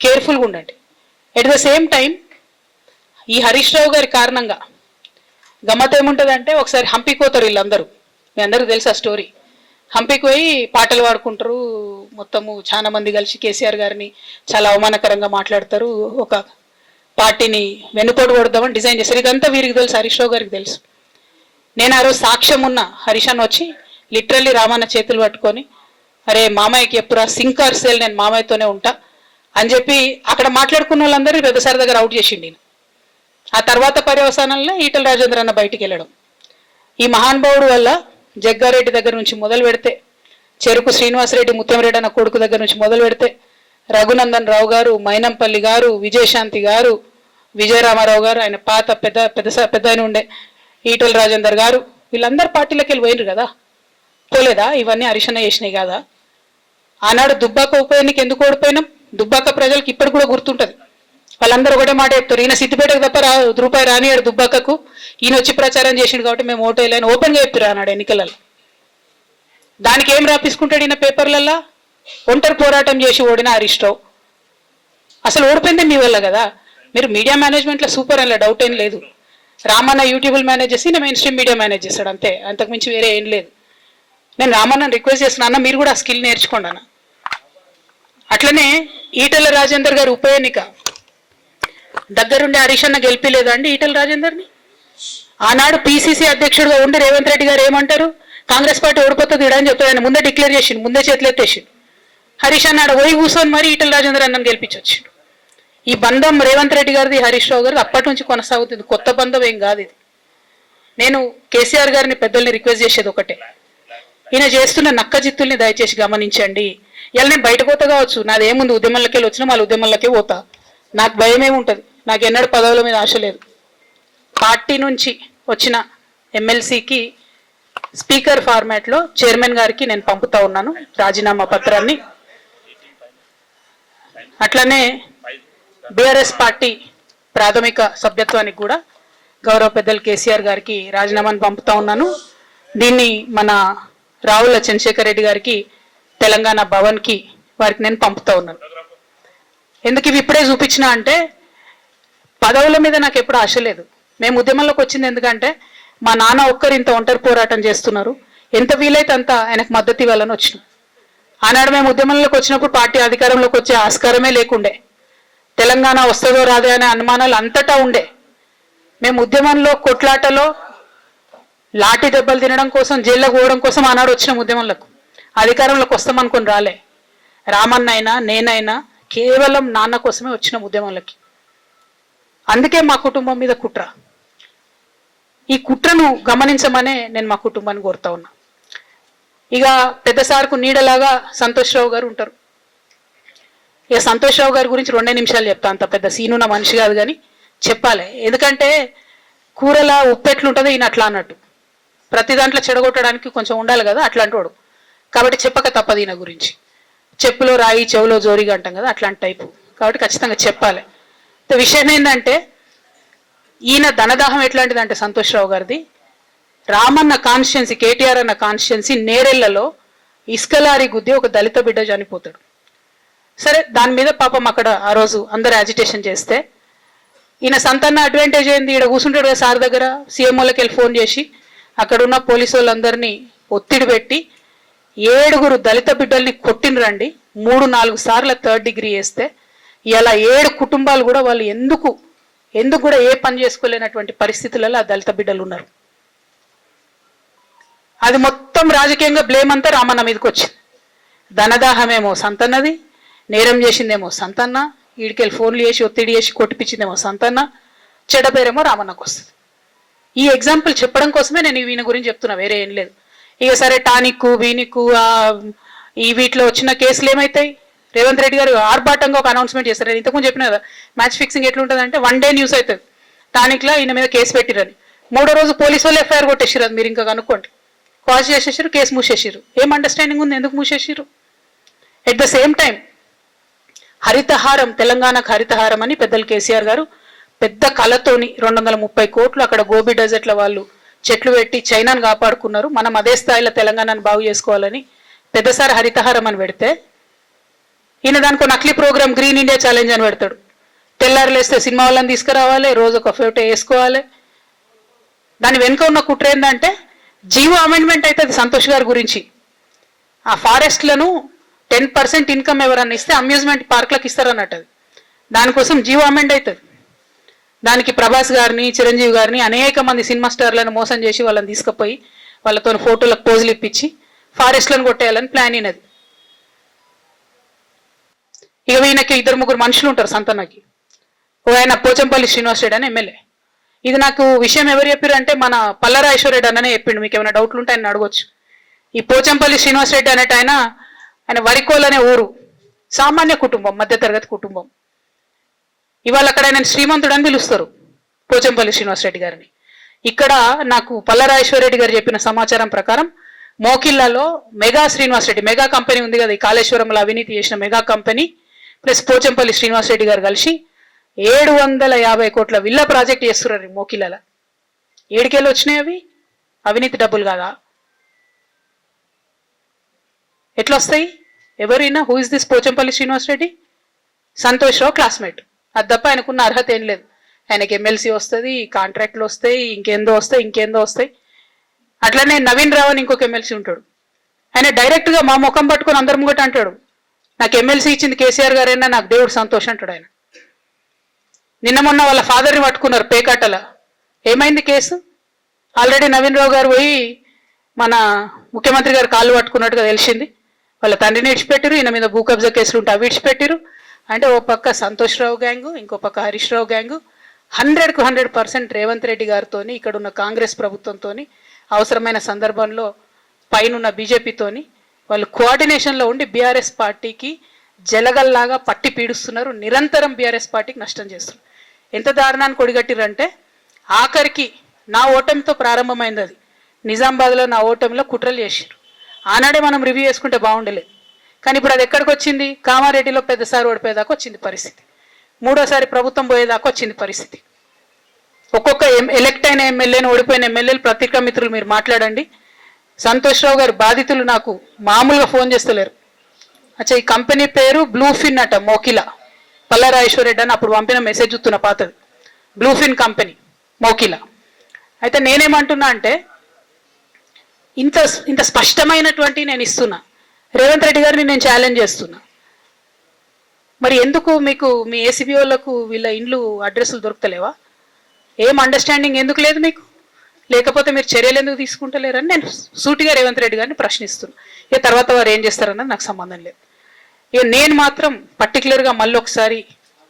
కేర్ఫుల్గా ఉండండి. ఎట్ ద సేమ్ టైం ఈ హరీష్ రావు గారి కారణంగా గమ్మత్ ఏముంటుందంటే, ఒకసారి హంపీకి పోతారు వీళ్ళందరూ, మీ అందరికీ తెలుసు ఆ స్టోరీ. హంపీకి పోయి పాటలు పాడుకుంటారు, మొత్తము చాలా మంది కలిసి కేసీఆర్ గారిని చాలా అవమానకరంగా మాట్లాడతారు, ఒక పార్టీని వెన్నుపోటు కొడదామని డిజైన్ చేస్తారు. ఇదంతా వీరికి తెలుసు, హరీష్ రావు గారికి తెలుసు. నేను ఆ రోజు సాక్ష్యం ఉన్న హరీష్ అన్న వచ్చి లిటరల్లీ రామన్న చేతులు పట్టుకొని, అరే మామయ్యకి ఎప్పుడా సింకర్ సేల్, నేను మామయ్యతోనే ఉంటా అని చెప్పి అక్కడ మాట్లాడుకున్న వాళ్ళందరూ పెద్దసారి దగ్గర అవుట్ చేసిండి. ఆ తర్వాత పర్యవసానంలో ఈటల రాజేంద్ర అన్న బయటికి వెళ్ళడం. ఈ మహానుభావుడు వల్ల జగ్గారెడ్డి దగ్గర నుంచి మొదలు పెడితే, చెరుకు శ్రీనివాసరెడ్డి ముత్యంరెడ్డి అన్న కొడుకు దగ్గర నుంచి మొదలు పెడితే, రఘునందన్ రావు గారు, మైనంపల్లి గారు, విజయశాంతి గారు, విజయరామారావు గారు, ఆయన పాత పెద్ద ఆయన ఉండే ఈటల రాజేందర్ గారు, వీళ్ళందరూ పార్టీలోకి వెళ్ళి పోయినరు కదా, పోలేదా? ఇవన్నీ హరీషన్న చేసినాయి కదా. ఆనాడు దుబ్బాక ఉప ఎన్నిక ఎందుకు ఓడిపోయినాం? దుబ్బాక ప్రజలకు ఇప్పటికి కూడా గుర్తుంటుంది. వాళ్ళందరూ ఒకటే మాట చెప్తారు, ఈయన సిద్దిపేటకు తప్ప రూపాయి రానియాడు దుబ్బాకకు, ఈయన వచ్చి ప్రచారం చేసిండు కాబట్టి మేము ఓటు వేయలేని ఓపెన్గా చెప్తారు ఆనాడు ఎన్నికలలో. దానికి ఏం రాపించుకుంటాడు ఈయన పేపర్లల్లో? ఒంటరి పోరాటం చేసి ఓడిన హరీష్ రావు. అసలు ఓడిపోయిందే మీ వల్ల కదా. మీరు మీడియా మేనేజ్మెంట్లో సూపర్, అలా డౌట్ ఏం లేదు. రామన్న యూట్యూబ్ మేనేజ్ చేసి నేను మెయిన్ స్ట్రీమ్ మీడియా మేనేజ్ చేస్తాడు, అంతే, అంతకుమించి వేరే ఏం లేదు. నేను రామన్నని రిక్వెస్ట్ చేస్తున్నాను, అన్న మీరు కూడా ఆ స్కిల్ నేర్చుకోండి అన్న. అట్లనే ఈటల రాజేందర్ గారు ఉప ఎన్నిక దగ్గరుండి హరీష్ అన్న గెలిపిలేదా అండి ఈటల రాజేందర్ని? ఆనాడు పిసిసి అధ్యక్షుడిగా ఉండి రేవంత్ రెడ్డి గారు ఏమంటారు, కాంగ్రెస్ పార్టీ ఓడిపోతుంది ఇడని చెప్తారు, ఆయన ముందే డిక్లేర్ చేసిండు, ముందే చేతులు ఎత్తేసిండు. హరీష్ అన్నాడు పోయి కూర్చొని మరి ఈటల రాజేందర్ అన్నని గెలిపించొచ్చిండు. ఈ బంధం రేవంత్ రెడ్డి గారిది హరీష్ రావు గారిది అప్పటి నుంచి కొనసాగుతుంది, కొత్త బంధం ఏం కాదు ఇది. నేను కేసీఆర్ గారిని పెద్దల్ని రిక్వెస్ట్ చేసేది ఒకటే, ఈయన చేస్తున్న నక్క జిత్తుల్ని దయచేసి గమనించండి. ఇలా నేను బయట పోతా కావచ్చు, నాదేముంది, ఉద్యమంలోకి వెళ్ళి వచ్చినా మళ్ళీ ఉద్యమంలోకే పోతా, నాకు భయం ఏముంటుంది, నాకు ఎన్నడూ పదవుల మీద ఆశ లేదు. పార్టీ నుంచి వచ్చిన ఎమ్మెల్సీకి స్పీకర్ ఫార్మాట్లో చైర్మన్ గారికి నేను పంపుతా ఉన్నాను రాజీనామా పత్రాన్ని. అట్లనే బీఆర్ఎస్ పార్టీ ప్రాథమిక సభ్యత్వానికి కూడా గౌరవ పెద్దలు కేసీఆర్ గారికి రాజీనామాను పంపుతా ఉన్నాను. దీన్ని మన రావుల చంద్రశేఖర్ రెడ్డి గారికి తెలంగాణ భవన్కి వారికి నేను పంపుతా ఉన్నాను. ఎందుకు ఇవి ఇప్పుడే చూపించిన అంటే, పదవుల మీద నాకు ఎప్పుడు ఆశ లేదు. మేము ఉద్యమంలోకి వచ్చింది ఎందుకంటే మా నాన్న ఒక్కరు ఇంత ఒంటరి పోరాటం చేస్తున్నారు, ఎంత వీలైతే అంత ఆయనకు మద్దతు ఇవ్వాలని వచ్చినాం. ఆనాడు మేము ఉద్యమంలోకి వచ్చినప్పుడు పార్టీ అధికారంలోకి వచ్చే ఆస్కారమే లేకుండే, తెలంగాణ వస్తుందో రాదే అనే అనుమానాలు అంతటా ఉండే. మేము ఉద్యమంలో కొట్లాటలో లాఠీ దెబ్బలు తినడం కోసం, జైల్లోకి పోవడం కోసం ఆనాడు వచ్చినాం ఉద్యమంలోకి. అధికారంలోకి వస్తామనుకొని రాలే. రామన్న అయినా నేనైనా కేవలం నాన్న కోసమే వచ్చినాం ఉద్యమంలోకి. అందుకే మా కుటుంబం మీద కుట్ర. ఈ కుట్రను గమనించమనే నేను మా కుటుంబాన్ని కోరుతా ఉన్నా. ఇక పెద్ద సార్కు నీడలాగా సంతోష్ రావు గారు ఉంటారు. ఇక సంతోష్ రావు గారి గురించి 2 నిమిషాలు చెప్తా, అంత పెద్ద సీనున్న మనిషి కాదు కానీ చెప్పాలి. ఎందుకంటే కూరల ఉప్పెట్లుంటుందో ఈయన అట్లా అన్నట్టు, ప్రతి దాంట్లో చెడగొట్టడానికి కొంచెం ఉండాలి కదా, అట్లాంటి వాడు. కాబట్టి చెప్పక తప్పదు ఈయన గురించి. చెప్పులో రాయి చెవులో జోరిగా అంటాం కదా, అట్లాంటి టైపు. కాబట్టి ఖచ్చితంగా చెప్పాలి. విషయం ఏంటంటే, ఈయన ధనదాహం ఎట్లాంటిదంటే సంతోష్ రావు గారిది, రామన్న కాన్స్టిట్యున్సీ, కేటీఆర్ అన్న కాన్స్టిట్యున్సీ నేరెళ్లలో ఇసుకలారి గుద్ది ఒక దళిత బిడ్డ చనిపోతాడు. సరే, దాని మీద పాపం అక్కడ ఆ రోజు అందరు యాజిటేషన్ చేస్తే, ఈయన సంతన్న అడ్వాంటేజ్ ఏంది, ఈడ కూర్చుంటాడు కదా సార్ దగ్గర, సీఎంఓలకి వెళ్ళి ఫోన్ చేసి అక్కడున్న పోలీసు వాళ్ళందరినీ ఒత్తిడి పెట్టి 7 దళిత బిడ్డల్ని కొట్టినరండి. 3-4 సార్లు 3rd డిగ్రీ వేస్తే ఇలా 7 కుటుంబాలు కూడా వాళ్ళు ఎందుకు కూడా ఏ పని చేసుకోలేనటువంటి పరిస్థితులలో ఆ దళిత బిడ్డలు ఉన్నారు. అది మొత్తం రాజకీయంగా బ్లేమ్ అంతా రామన్న మీదకి వచ్చింది. ధనదాహమేమో సంతన్నది, నేరం చేసిందేమో సంతన్న, ఈడికెళ్ళి ఫోన్లు చేసి ఒత్తిడి చేసి కొట్టిపించిందేమో సంతన్న, చెడ్డ పేరేమో రామన్నకు వస్తుంది. ఈ ఎగ్జాంపుల్ చెప్పడం కోసమే నేను ఈయన గురించి చెప్తున్నా, వేరే ఏం లేదు. ఇక సరే, టానిక్ వీనిక్ ఈ వీటిలో వచ్చిన కేసులు ఏమవుతాయి? రేవంత్ రెడ్డి గారు ఆర్భాటంగా ఒక అనౌన్స్మెంట్ చేస్తారు. నేను ఇంతకుముందు చెప్పిన కదా మ్యాచ్ ఫిక్సింగ్ ఎట్లుంటుందంటే 1 డే న్యూస్ అవుతుంది, టానిక్లా ఈయన మీద కేసు పెట్టిరని, 3వ రోజు పోలీసు వాళ్ళు ఎఫ్ఐఆర్ కొట్టేసారు. అది మీరు ఇంకా కనుక్కోండి. కాల్ చేసేసారు, కేసు మూసేసారు. ఏం అండర్స్టాండింగ్ ఉంది, ఎందుకు మూసేసారు? At the same time Haritha Haram, తెలంగాణకు హరితహారం అని పెద్దలు కేసీఆర్ గారు పెద్ద కళతోని 230 కోట్లు అక్కడ గోబీ డెజర్ట్ల వాళ్ళు చెట్లు పెట్టి చైనాను కాపాడుకున్నారు. మనం అదే స్థాయిలో తెలంగాణను బాగు చేసుకోవాలని పెద్దసారి హరితహారం అని పెడితే ఈయన దానికి నకిలీ ప్రోగ్రామ్ గ్రీన్ ఇండియా ఛాలెంజ్ అని పెడతాడు. తెల్లారులేస్తే సినిమా వాళ్ళని తీసుకురావాలి, రోజు ఒక ఫోటో వేసుకోవాలి. దాని వెనుక ఉన్న కుట్ర ఏంటంటే జీవో అమెండ్మెంట్ అవుతుంది సంతోష్ గారి గురించి. ఆ ఫారెస్ట్లను 10% ఇన్కమ్ ఎవరన్నా ఇస్తే అమ్యూజ్మెంట్ పార్క్లకు ఇస్తారన్నట్టు. అది దానికోసం జీవో అమెండ్ అవుతుంది. దానికి ప్రభాస్ గారిని, చిరంజీవి గారిని, అనేక మంది సినిమా స్టార్లను మోసం చేసి వాళ్ళని తీసుకుపోయి వాళ్ళతో ఫోటోలకు పోజులు ఇప్పించి ఫారెస్ట్లను కొట్టేయాలని ప్లాన్ అయినది. ఇక ఈయనకి 2-3 మనుషులు ఉంటారు సంతనకి. ఓ ఆయన పోచంపల్లి శ్రీనివాస్ రెడ్డి అని ఎమ్మెల్యే. ఇది నాకు విషయం ఎవరు చెప్పారు అంటే మన పల్లరాజేశ్వర రెడ్డి అన్ననే చెప్పిండు. మీకు ఏమైనా డౌట్లు ఉంటే ఆయన అడగొచ్చు. ఈ పోచంపల్లి శ్రీనివాస్ రెడ్డి అనేట ఆయన వరికోల్ అనే ఊరు, సామాన్య కుటుంబం, మధ్యతరగతి కుటుంబం. ఇవాళ అక్కడ ఆయన శ్రీమంతుడు అని పిలుస్తారు పోచంపల్లి శ్రీనివాస్ రెడ్డి గారిని. ఇక్కడ నాకు పల్లరాజేశ్వర రెడ్డి గారు చెప్పిన సమాచారం ప్రకారం మోకిల్లాలో mega Srinivas Reddy, mega company ఉంది కదా, ఈ కాళేశ్వరంలో అవినీతి చేసిన mega company plus Pochampalli Srinivas Reddy గారు కలిసి 750 కోట్ల విల్లా ప్రాజెక్ట్ చేస్తున్నారు మోకిల్లాల. ఏడికెళ్ళి వచ్చినాయి అవి? అవినీతి డబ్బులు కాదా? ఎట్లా వస్తాయి? ఎవరైనా who is this Pochampally Srinivas Reddy? Santosh Rao classmate. అది తప్ప ఆయనకున్న అర్హత ఏం లేదు. ఆయనకి ఎమ్మెల్సీ వస్తుంది, కాంట్రాక్ట్లు వస్తాయి, ఇంకేందో వస్తాయి. అట్లనే నవీన్ రావు అని ఇంకొక ఎమ్మెల్సీ ఉంటాడు. ఆయన డైరెక్ట్గా మా ముఖం పట్టుకొని అందరి ముంగట అంటాడు, నాకు ఎమ్మెల్సీ ఇచ్చింది కేసీఆర్ గారైనా, నాకు దేవుడు సంతోషం అంటాడు ఆయన. నిన్న మొన్న వాళ్ళ ఫాదర్ని పట్టుకున్నారు పేకాటల. ఏమైంది కేసు? ఆల్రెడీ నవీన్ రావు గారు పోయి మన ముఖ్యమంత్రి గారు కాళ్ళు పట్టుకున్నట్టుగా తెలిసింది. వాళ్ళ తండ్రిని విడిచిపెట్టారు, ఈయన మీద భూ కబ్జా కేసులు ఉంటే అవి విడిచిపెట్టారు. అంటే ఓ పక్క సంతోష్ రావు గ్యాంగు, ఇంకో పక్క హరీష్ రావు గ్యాంగు 100కు 100% రేవంత్ రెడ్డి గారితో, ఇక్కడ ఉన్న కాంగ్రెస్ ప్రభుత్వంతో, అవసరమైన సందర్భంలో పైన బీజేపీతోని వాళ్ళు కోఆర్డినేషన్లో ఉండి బీఆర్ఎస్ పార్టీకి జలగల్లాగా పట్టి పీడుస్తున్నారు. నిరంతరం బీఆర్ఎస్ పార్టీకి నష్టం చేస్తున్నారు. ఎంత దారుణానికి ఒడిగట్టిరంటే ఆఖరికి నా ఓటమితో ప్రారంభమైంది అది. నిజామాబాద్లో నా ఓటమిలో కుట్రలు చేశారు. ఆనాడే మనం రివ్యూ చేసుకుంటే బాగుండలేదు. కానీ ఇప్పుడు అది ఎక్కడికి వచ్చింది? కామారెడ్డిలో పెద్దసారి ఓడిపోయేదాకా వచ్చింది పరిస్థితి. 3వసారి ప్రభుత్వం పోయేదాకా వచ్చింది పరిస్థితి. ఒక్కొక్క ఎలక్ట్ అయిన ఎమ్మెల్యేని, ఓడిపోయిన ఎమ్మెల్యేలు, పత్రికా మిత్రులు మీరు మాట్లాడండి. సంతోష్ రావు గారు బాధితులు నాకు మామూలుగా ఫోన్ చేస్తలేరు. అచ్చా, ఈ కంపెనీ పేరు బ్లూఫిన్ అట, మోకిలా. పల్లరాజేశ్వర రెడ్డి అని అప్పుడు పంపిన మెసేజ్ చూస్తున్న పాతది. Bluefin company Mokila. అయితే నేనేమంటున్నా అంటే ఇంత స్పష్టమైనటువంటి నేను ఇస్తున్నా. రేవంత్ రెడ్డి గారిని నేను ఛాలెంజ్ చేస్తున్నా. మరి ఎందుకు మీకు మీ ఏసీబీ వాళ్ళకు వీళ్ళ ఇండ్లు అడ్రస్లు దొరుకుతలేవా? ఏం అండర్స్టాండింగ్ ఎందుకు లేదు మీకు? లేకపోతే మీరు చర్యలు ఎందుకు తీసుకుంటలేరని నేను సూటిగా రేవంత్ రెడ్డి గారిని ప్రశ్నిస్తున్నా. ఇక తర్వాత వారు ఏం చేస్తారన్నది నాకు సంబంధం లేదు. ఇక నేను మాత్రం పర్టికులర్గా మళ్ళీ ఒకసారి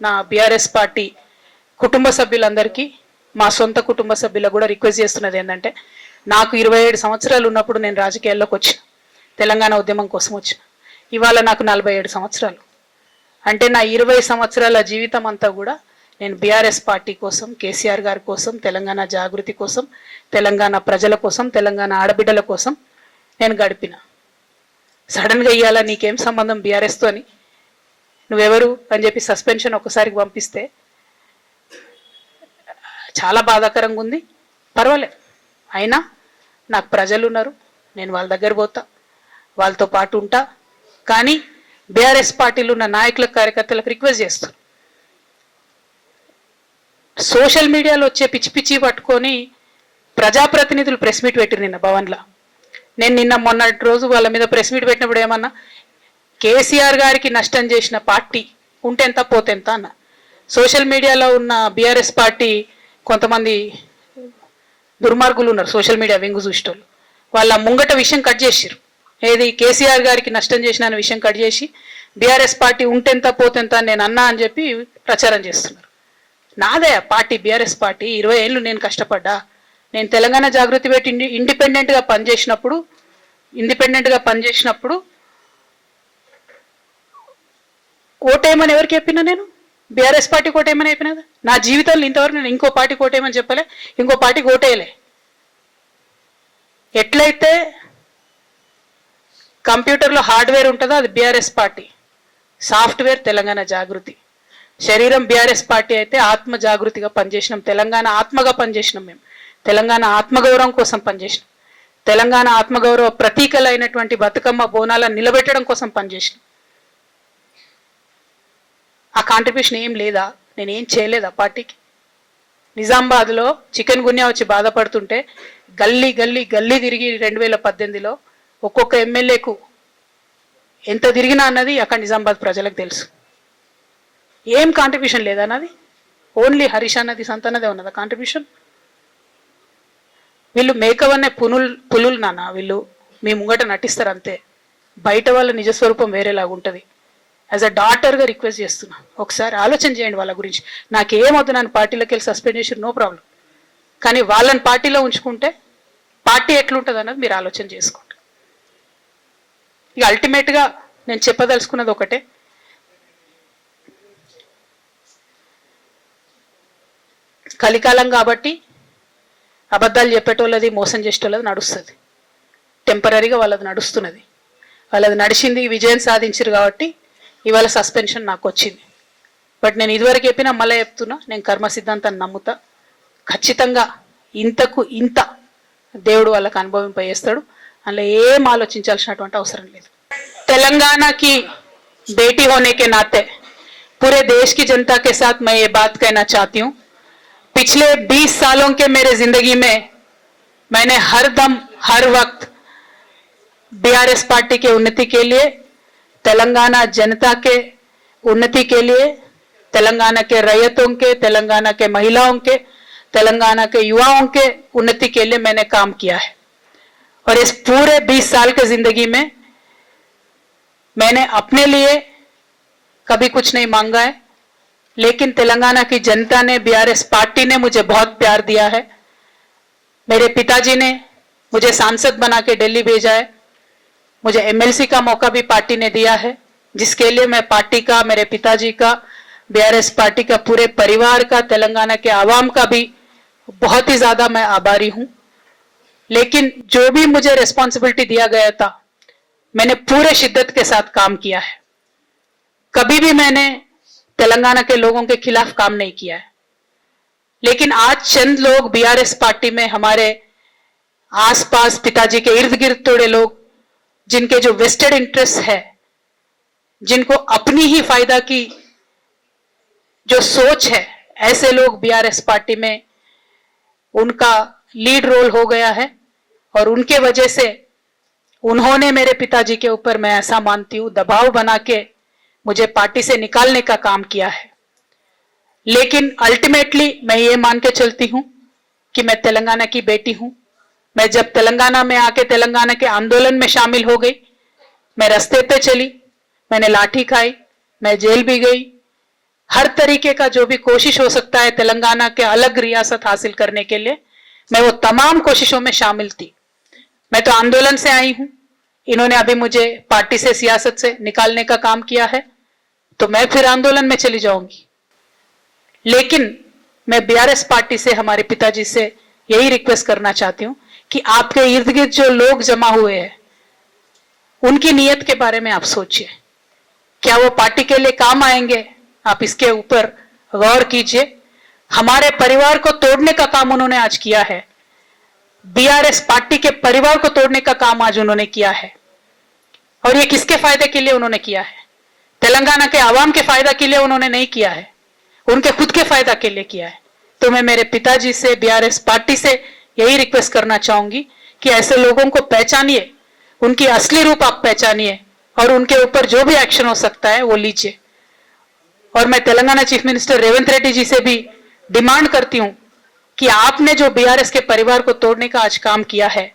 నా బీఆర్ఎస్ పార్టీ కుటుంబ సభ్యులందరికీ, మా సొంత కుటుంబ సభ్యులకు కూడా రిక్వెస్ట్ చేస్తున్నది ఏంటంటే, నాకు 27 సంవత్సరాలు ఉన్నప్పుడు నేను రాజకీయాల్లోకి వచ్చిన, తెలంగాణ ఉద్యమం కోసం వచ్చిన. ఇవాళ నాకు 47 సంవత్సరాలు. అంటే నా 20 సంవత్సరాల జీవితం అంతా కూడా నేను బీఆర్ఎస్ పార్టీ కోసం, కేసీఆర్ గారి కోసం, తెలంగాణ జాగృతి కోసం, తెలంగాణ ప్రజల కోసం, తెలంగాణ ఆడబిడ్డల కోసం నేను గడిపిన. సడన్గా ఇయ్యాల నీకేం సంబంధం బీఆర్ఎస్తో అని, నువ్వెవరు అని చెప్పి సస్పెన్షన్ ఒకసారికి పంపిస్తే చాలా బాధాకరంగా ఉంది. పర్వాలేదు, అయినా నాకు ప్రజలు ఉన్నారు, నేను వాళ్ళ దగ్గర పోతా, వాళ్ళతో పాటు ఉంటా. కానీ బీఆర్ఎస్ పార్టీలో ఉన్న నాయకులకు, కార్యకర్తలకు రిక్వెస్ట్ చేస్తాను, సోషల్ మీడియాలో వచ్చే పిచ్చి పిచ్చి పట్టుకొని ప్రజాప్రతినిధులు ప్రెస్ మీట్ పెట్టిరు నిన్న భవన్లో. నేను నిన్న మొన్నటి రోజు వాళ్ళ మీద ప్రెస్ మీట్ పెట్టినప్పుడు ఏమన్నా, కేసీఆర్ గారికి నష్టం చేసిన పార్టీ ఉంటెంత పోతెంత అన్న. సోషల్ మీడియాలో ఉన్న బీఆర్ఎస్ పార్టీ కొంతమంది దుర్మార్గులు ఉన్నారు, సోషల్ మీడియా వెంగు చూసేటోళ్ళు. వాళ్ళ ముంగట విషయం కట్ చేసిరు. ఏది కేసీఆర్ గారికి నష్టం చేసిన విషయం కట్ చేసి బీఆర్ఎస్ పార్టీ ఉంటెంత పోతెంత నేను అన్నా అని చెప్పి ప్రచారం చేస్తున్నారు. నాదే పార్టీ బీఆర్ఎస్ పార్టీ. 20 ఏళ్ళు నేను కష్టపడ్డా. నేను తెలంగాణ జాగృతి పెట్టి ఇండిపెండెంట్గా పనిచేసినప్పుడు ఓటేయమని ఎవరికి చెప్పినా నేను? బీఆర్ఎస్ పార్టీకి ఓటేయమని చెప్పినా? నా జీవితంలో ఇంతవరకు నేను ఇంకో పార్టీకి ఓటేయమని చెప్పలే, ఇంకో పార్టీకి ఓటేయలే. ఎట్లయితే కంప్యూటర్లో హార్డ్వేర్ ఉంటుందో అది బీఆర్ఎస్ పార్టీ, సాఫ్ట్వేర్ తెలంగాణ జాగృతి. శరీరం బీఆర్ఎస్ పార్టీ అయితే ఆత్మ జాగృతిగా పనిచేసినాం, తెలంగాణ ఆత్మగా పనిచేసినాం. మేము తెలంగాణ ఆత్మగౌరవం కోసం పనిచేసినాం, తెలంగాణ ఆత్మగౌరవ ప్రతీకలైనటువంటి బతుకమ్మ బోనాలను నిలబెట్టడం కోసం పనిచేసినాం. ఆ కాంట్రిబ్యూషన్ ఏం లేదా? నేనేం చేయలేదా పార్టీకి? నిజామాబాద్లో చికెన్ గున్యా వచ్చి బాధపడుతుంటే గల్లీ గల్లీ గల్లీ తిరిగి 2018లో ఒక్కొక్క ఎమ్మెల్యేకు ఎంత తిరిగినా అన్నది అక్కడ నిజామాబాద్ ప్రజలకు తెలుసు. ఏం కాంట్రిబ్యూషన్ లేదా అన్నది? ఓన్లీ హరీష్ అన్నది సంతానదే ఉన్నదా కాంట్రిబ్యూషన్? వీళ్ళు మేకవన్నే పులులు నాన్న, వీళ్ళు మీ ముంగట నటిస్తారు అంతే. బయట వాళ్ళ నిజస్వరూపం వేరేలాగా ఉంటుంది. యాజ్ అ డాటర్గా రిక్వెస్ట్ చేస్తున్నా, ఒకసారి ఆలోచన చేయండి వాళ్ళ గురించి. నాకేమవుతుంది, నన్ను పార్టీలోకి వెళ్ళి సస్పెండ్ చేసి నో ప్రాబ్లం, కానీ వాళ్ళని పార్టీలో ఉంచుకుంటే పార్టీ ఎట్లుంటుంది అన్నది మీరు ఆలోచన చేసుకోండి. ఇక అల్టిమేట్గా నేను చెప్పదలుచుకున్నది ఒకటే, కలికాలం కాబట్టి అబద్ధాలు చెప్పేటోళ్ళది మోసం చేసేటోళ్ళది నడుస్తుంది. టెంపరీగా వాళ్ళది నడుస్తున్నది, వాళ్ళది నడిచింది, విజయం సాధించారు కాబట్టి ఇవాళ సస్పెన్షన్ నాకు వచ్చింది. బట్ నేను ఇదివరకు చెప్పినా మళ్ళీ చెప్తున్నా, నేను కర్మ సిద్ధాంతాన్ని నమ్ముతా. ఖచ్చితంగా ఇంతకు ఇంత దేవుడు వాళ్ళకు అనుభవింపజేస్తాడు, అందులో ఏం ఆలోచించాల్సినటువంటి అవసరం లేదు. तेलंगाना की बेटी होने के नाते पूरे देश की जनता के साथ मैं ये बात कहना चाहती हूँ, पिछले 20 सालों के मेरे जिंदगी में मैंने हर दम हर वक्त बीआरएस पार्टी के उन्नति के लिए, तेलंगाना जनता के उन्नति के लिए, तेलंगाना के रैयतों के, तेलंगाना के महिलाओं के, तेलंगाना के युवाओं के उन्नति के लिए मैंने काम किया है. और इस पूरे 20 साल के जिंदगी में मैंने अपने लिए कभी कुछ नहीं मांगा है, लेकिन तेलंगाना की जनता ने, बीआरएस पार्टी ने मुझे बहुत प्यार दिया है. मेरे पिताजी ने मुझे सांसद बना के दिल्ली भेजा है, मुझे एमएलसी का मौका भी पार्टी ने दिया है, जिसके लिए मैं पार्टी का, मेरे पिताजी का, बीआरएस पार्टी का, पूरे परिवार का, तेलंगाना के आवाम का भी बहुत ही ज्यादा मैं आभारी हूं. लेकिन जो भी मुझे रिस्पॉन्सिबिलिटी दिया गया था मैंने पूरे शिद्दत के साथ काम किया है. कभी भी मैंने तेलंगाना के लोगों के खिलाफ काम नहीं किया है. लेकिन आज चंद लोग बीआरएस पार्टी में, हमारे आसपास पिताजी के इर्द गिर्द थोड़े लोग, जिनके जो वेस्टेड इंटरेस्ट है, जिनको अपनी ही फायदा की जो सोच है, ऐसे लोग बीआरएस पार्टी में उनका लीड रोल हो गया है. और उनके वजह से उन्होंने मेरे पिताजी के ऊपर, मैं ऐसा मानती हूं, दबाव बना के मुझे पार्टी से निकालने का काम किया है. लेकिन अल्टीमेटली मैं ये मान के चलती हूं कि मैं तेलंगाना की बेटी हूं. मैं जब तेलंगाना में आके तेलंगाना के आंदोलन में शामिल हो गई, मैं रास्ते पे चली, मैंने लाठी खाई, मैं जेल भी गई. हर तरीके का जो भी कोशिश हो सकता है तेलंगाना के अलग रियासत हासिल करने के लिए, मैं वो तमाम कोशिशों में शामिल थी. मैं तो आंदोलन से आई हूं, इन्होंने अभी मुझे पार्टी से, सियासत से निकालने का काम किया है, तो मैं फिर आंदोलन में चली जाऊंगी. लेकिन मैं बीआरएस पार्टी से, हमारे पिताजी से यही रिक्वेस्ट करना चाहती हूं कि आपके इर्द गिर्द जो लोग जमा हुए हैं, उनकी नीयत के बारे में आप सोचिए. क्या वो पार्टी के लिए काम आएंगे? आप इसके ऊपर गौर कीजिए. हमारे परिवार को तोड़ने का काम उन्होंने आज किया है, बीआरएस पार्टी के परिवार को तोड़ने का काम आज उन्होंने किया है. और ये किसके फायदे के लिए उन्होंने किया है? तेलंगाना के आवाम के फायदा के लिए उन्होंने नहीं किया है, उनके खुद के फायदा के लिए किया है. तो मैं मेरे पिताजी से, बीआरएस पार्टी से यही रिक्वेस्ट करना चाहूंगी कि ऐसे लोगों को पहचानिए, उनकी असली रूप आप पहचानिए, और उनके ऊपर जो भी एक्शन हो सकता है वो लीजिए. और मैं तेलंगाना चीफ मिनिस्टर रेवंत रेड्डी जी से भी डिमांड करती हूं कि आपने जो बीआरएस के परिवार को तोड़ने का आज काम किया है,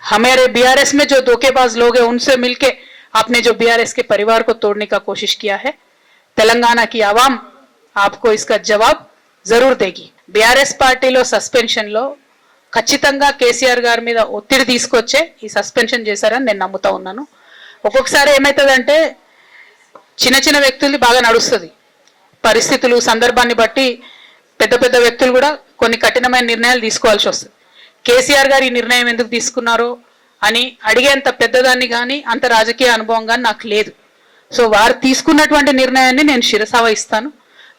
हमारे बीआरएस में जो धोखेबाज लोग हैं उनसे मिलके आपने जो बीआरएस के परिवार को तोड़ने का कोशिश किया है, तेलंगाना की आवाम आपको इसका जवाब जरूर देगी. बीआरएस పార్టీలో సస్పెన్షన్లో ఖచ్చితంగా కేసీఆర్ గారి మీద ఒత్తిడి తీసుకొచ్చే ఈ సస్పెన్షన్ చేశారని నేను నమ్ముతా ఉన్నాను. ఒక్కొక్కసారి ఏమవుతుందంటే చిన్న చిన్న వ్యక్తులది బాగా నడుస్తుంది. పరిస్థితులు సందర్భాన్ని బట్టి పెద్ద పెద్ద వ్యక్తులు కూడా కొన్ని కఠినమైన నిర్ణయాలు తీసుకోవాల్సి వస్తుంది. కేసీఆర్ గారు ఈ నిర్ణయం ఎందుకు తీసుకున్నారో అని అడిగేంత పెద్దదాన్ని కానీ అంత రాజకీయ అనుభవం కానీ నాకు లేదు. సో వారు తీసుకున్నటువంటి నిర్ణయాన్ని నేను శిరసావహిస్తాను.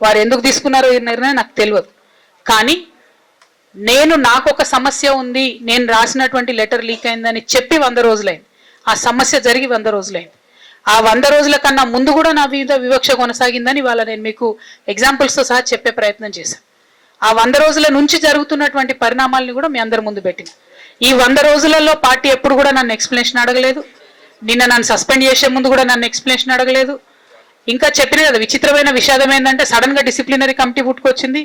వారు ఎందుకు తీసుకున్నారో ఈ నిర్ణయం నాకు తెలియదు. కానీ నాకు ఒక సమస్య ఉంది, నేను రాసినటువంటి లెటర్ లీక్ అయిందని చెప్పి 100 రోజులైంది. ఆ సమస్య జరిగి 100 రోజులైంది. ఆ 100 రోజుల కన్నా ముందు కూడా నా మీద వివక్ష కొనసాగిందని ఇవాళ నేను మీకు ఎగ్జాంపుల్స్తో సహా చెప్పే ప్రయత్నం చేశాను. ఆ 100 రోజుల నుంచి జరుగుతున్నటువంటి పరిణామాలను కూడా మీ అందరి ముందు పెట్టిన. ఈ 100 రోజులలో పార్టీ ఎప్పుడు కూడా నన్ను ఎక్స్ప్లెనేషన్ అడగలేదు. నిన్న నన్ను సస్పెండ్ చేసే ముందు కూడా నన్ను ఎక్స్ప్లెనేషన్ అడగలేదు. ఇంకా చెప్పిన కదా, విచిత్రమైన విషాదం ఏంటంటే సడన్గా డిసిప్లినరీ కమిటీ పుట్టుకొచ్చింది.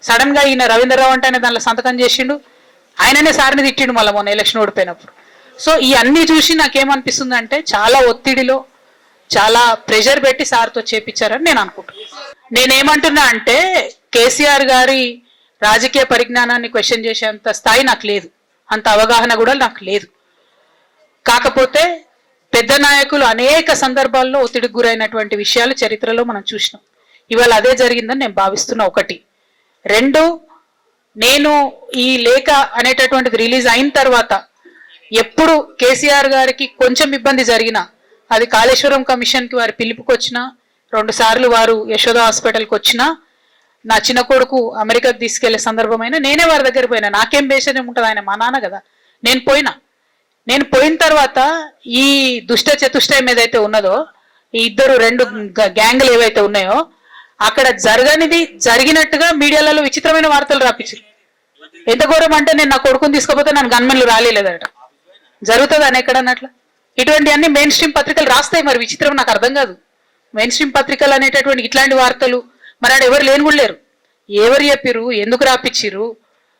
సడన్గా ఈయన రవీంద్రరావు అంటే దానిలో సంతకం చేసిండు. ఆయననే సార్ని తిట్టిండు మళ్ళీ మొన్న ఎలక్షన్ ఓడిపోయినప్పుడు. సో ఈ అన్నీ చూసి నాకేమనిపిస్తుంది అంటే చాలా ఒత్తిడిలో చాలా ప్రెషర్ పెట్టి సార్తో చేపించారని నేను అనుకుంటున్నాను. నేనేమంటున్నా అంటే కేసీఆర్ గారి రాజకీయ పరిజ్ఞానాన్ని క్వశ్చన్ చేసేంత స్థాయి నాకు లేదు, అంత అవగాహన కూడా నాకు లేదు. కాకపోతే పెద్ద నాయకులు అనేక సందర్భాల్లో ఒత్తిడికి గురైనటువంటి విషయాలు చరిత్రలో మనం చూసినాం. ఇవాళ అదే జరిగిందని నేను భావిస్తున్నా. 1. 2, నేను ఈ లేఖ అనేటటువంటిది రిలీజ్ అయిన తర్వాత ఎప్పుడు కేసీఆర్ గారికి కొంచెం ఇబ్బంది జరిగినా, అది కాళేశ్వరం కమిషన్కి వారి పిలుపుకొచ్చినా, 2 సార్లు వారు యశోద హాస్పిటల్కి వచ్చినా, నా చిన్న కొడుకు అమెరికాకు తీసుకెళ్లే సందర్భమైనా నేనే వారి దగ్గర పోయినా. నాకేం బేషం ఉంటుంది, ఆయన మా నాన్న కదా. నేను పోయిన తర్వాత ఈ దుష్ట చతుష్టయం ఏదైతే ఉన్నదో, ఈ 2 గ్యాంగులు ఏవైతే ఉన్నాయో అక్కడ జరగనిది జరిగినట్టుగా మీడియాలలో విచిత్రమైన వార్తలు రాపించారు. ఎంత ఘోరం అంటే నేను నా కొడుకుని తీసుకపోతే నన్ను గన్మెన్లు రాలేదట. జరుగుతుంది అని ఎక్కడన్నట్ల. ఇటువంటి అన్ని మెయిన్ స్ట్రీమ్ పత్రికలు రాస్తాయి. మరి విచిత్రం నాకు అర్థం కాదు. మెయిన్ స్ట్రీమ్ పత్రికలు అనేటటువంటి ఇట్లాంటి వార్తలు మరి ఆడ ఎవరు లేని కూడా లేరు. ఎవరు చెప్పిరు, ఎందుకు రాపిచ్చిరు?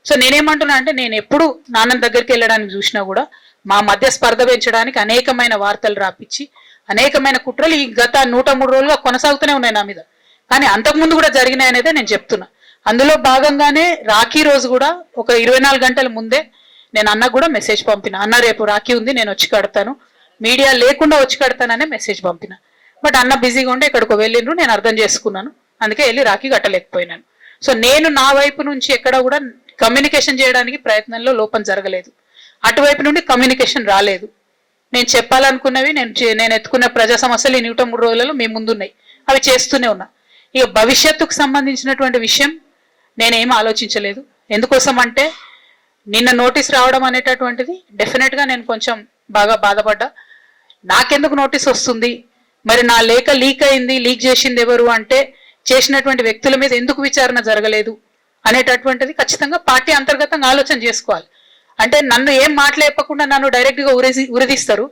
సో నేనేమంటున్నా అంటే నేను ఎప్పుడు నాన్న దగ్గరికి వెళ్ళడానికి చూసినా కూడా మా మధ్య స్పర్ధ పెంచడానికి అనేకమైన వార్తలు రాపించి అనేకమైన కుట్రలు ఈ గత 103 రోజులుగా కొనసాగుతూనే ఉన్నాయి నా మీద. కానీ అంతకుముందు కూడా జరిగినాయి అనేదే నేను చెప్తున్నా. అందులో భాగంగానే రాఖీ రోజు కూడా ఒక 24 గంటల ముందే నేను అన్నకు కూడా మెసేజ్ పంపిన. అన్న రేపు రాఖీ ఉంది, నేను వచ్చి కడతాను, మీడియా లేకుండా వచ్చి కడతాననే మెసేజ్ పంపిన. బట్ అన్న బిజీగా ఉండే ఎక్కడికో వెళ్ళిండ్రు, నేను అర్థం చేసుకున్నాను. అందుకే వెళ్ళి రాఖీ కట్టలేకపోయినాను. సో నేను నా వైపు నుంచి ఎక్కడ కూడా కమ్యూనికేషన్ చేయడానికి ప్రయత్నంలో లోపం జరగలేదు. అటువైపు నుండి కమ్యూనికేషన్ రాలేదు. నేను చెప్పాలనుకున్నవి, నేను ఎత్తుకున్న ప్రజా సమస్యలు ఈ 103 రోజులలో మీ ముందున్నాయి, అవి చేస్తూనే ఉన్నా. ఇక భవిష్యత్తుకు సంబంధించినటువంటి విషయం నేనేం ఆలోచించలేదు. ఎందుకోసం అంటే నిన్న నోటీస్ రావడం అనేటటువంటిది డెఫినెట్గా నేను కొంచెం బాగా బాధపడ్డా. నాకెందుకు నోటీస్ వస్తుంది, మరి నా లేఖ లీక్ అయింది, లీక్ చేసింది ఎవరు అంటే చేసినటువంటి వ్యక్తుల మీద ఎందుకు విచారణ జరగలేదు అనేటటువంటిది ఖచ్చితంగా పార్టీ అంతర్గతంగా ఆలోచన చేసుకోవాలి. అంటే నన్ను ఏం మాట్లాడకుండా నన్ను డైరెక్ట్గా ఉరిదీస్తారు.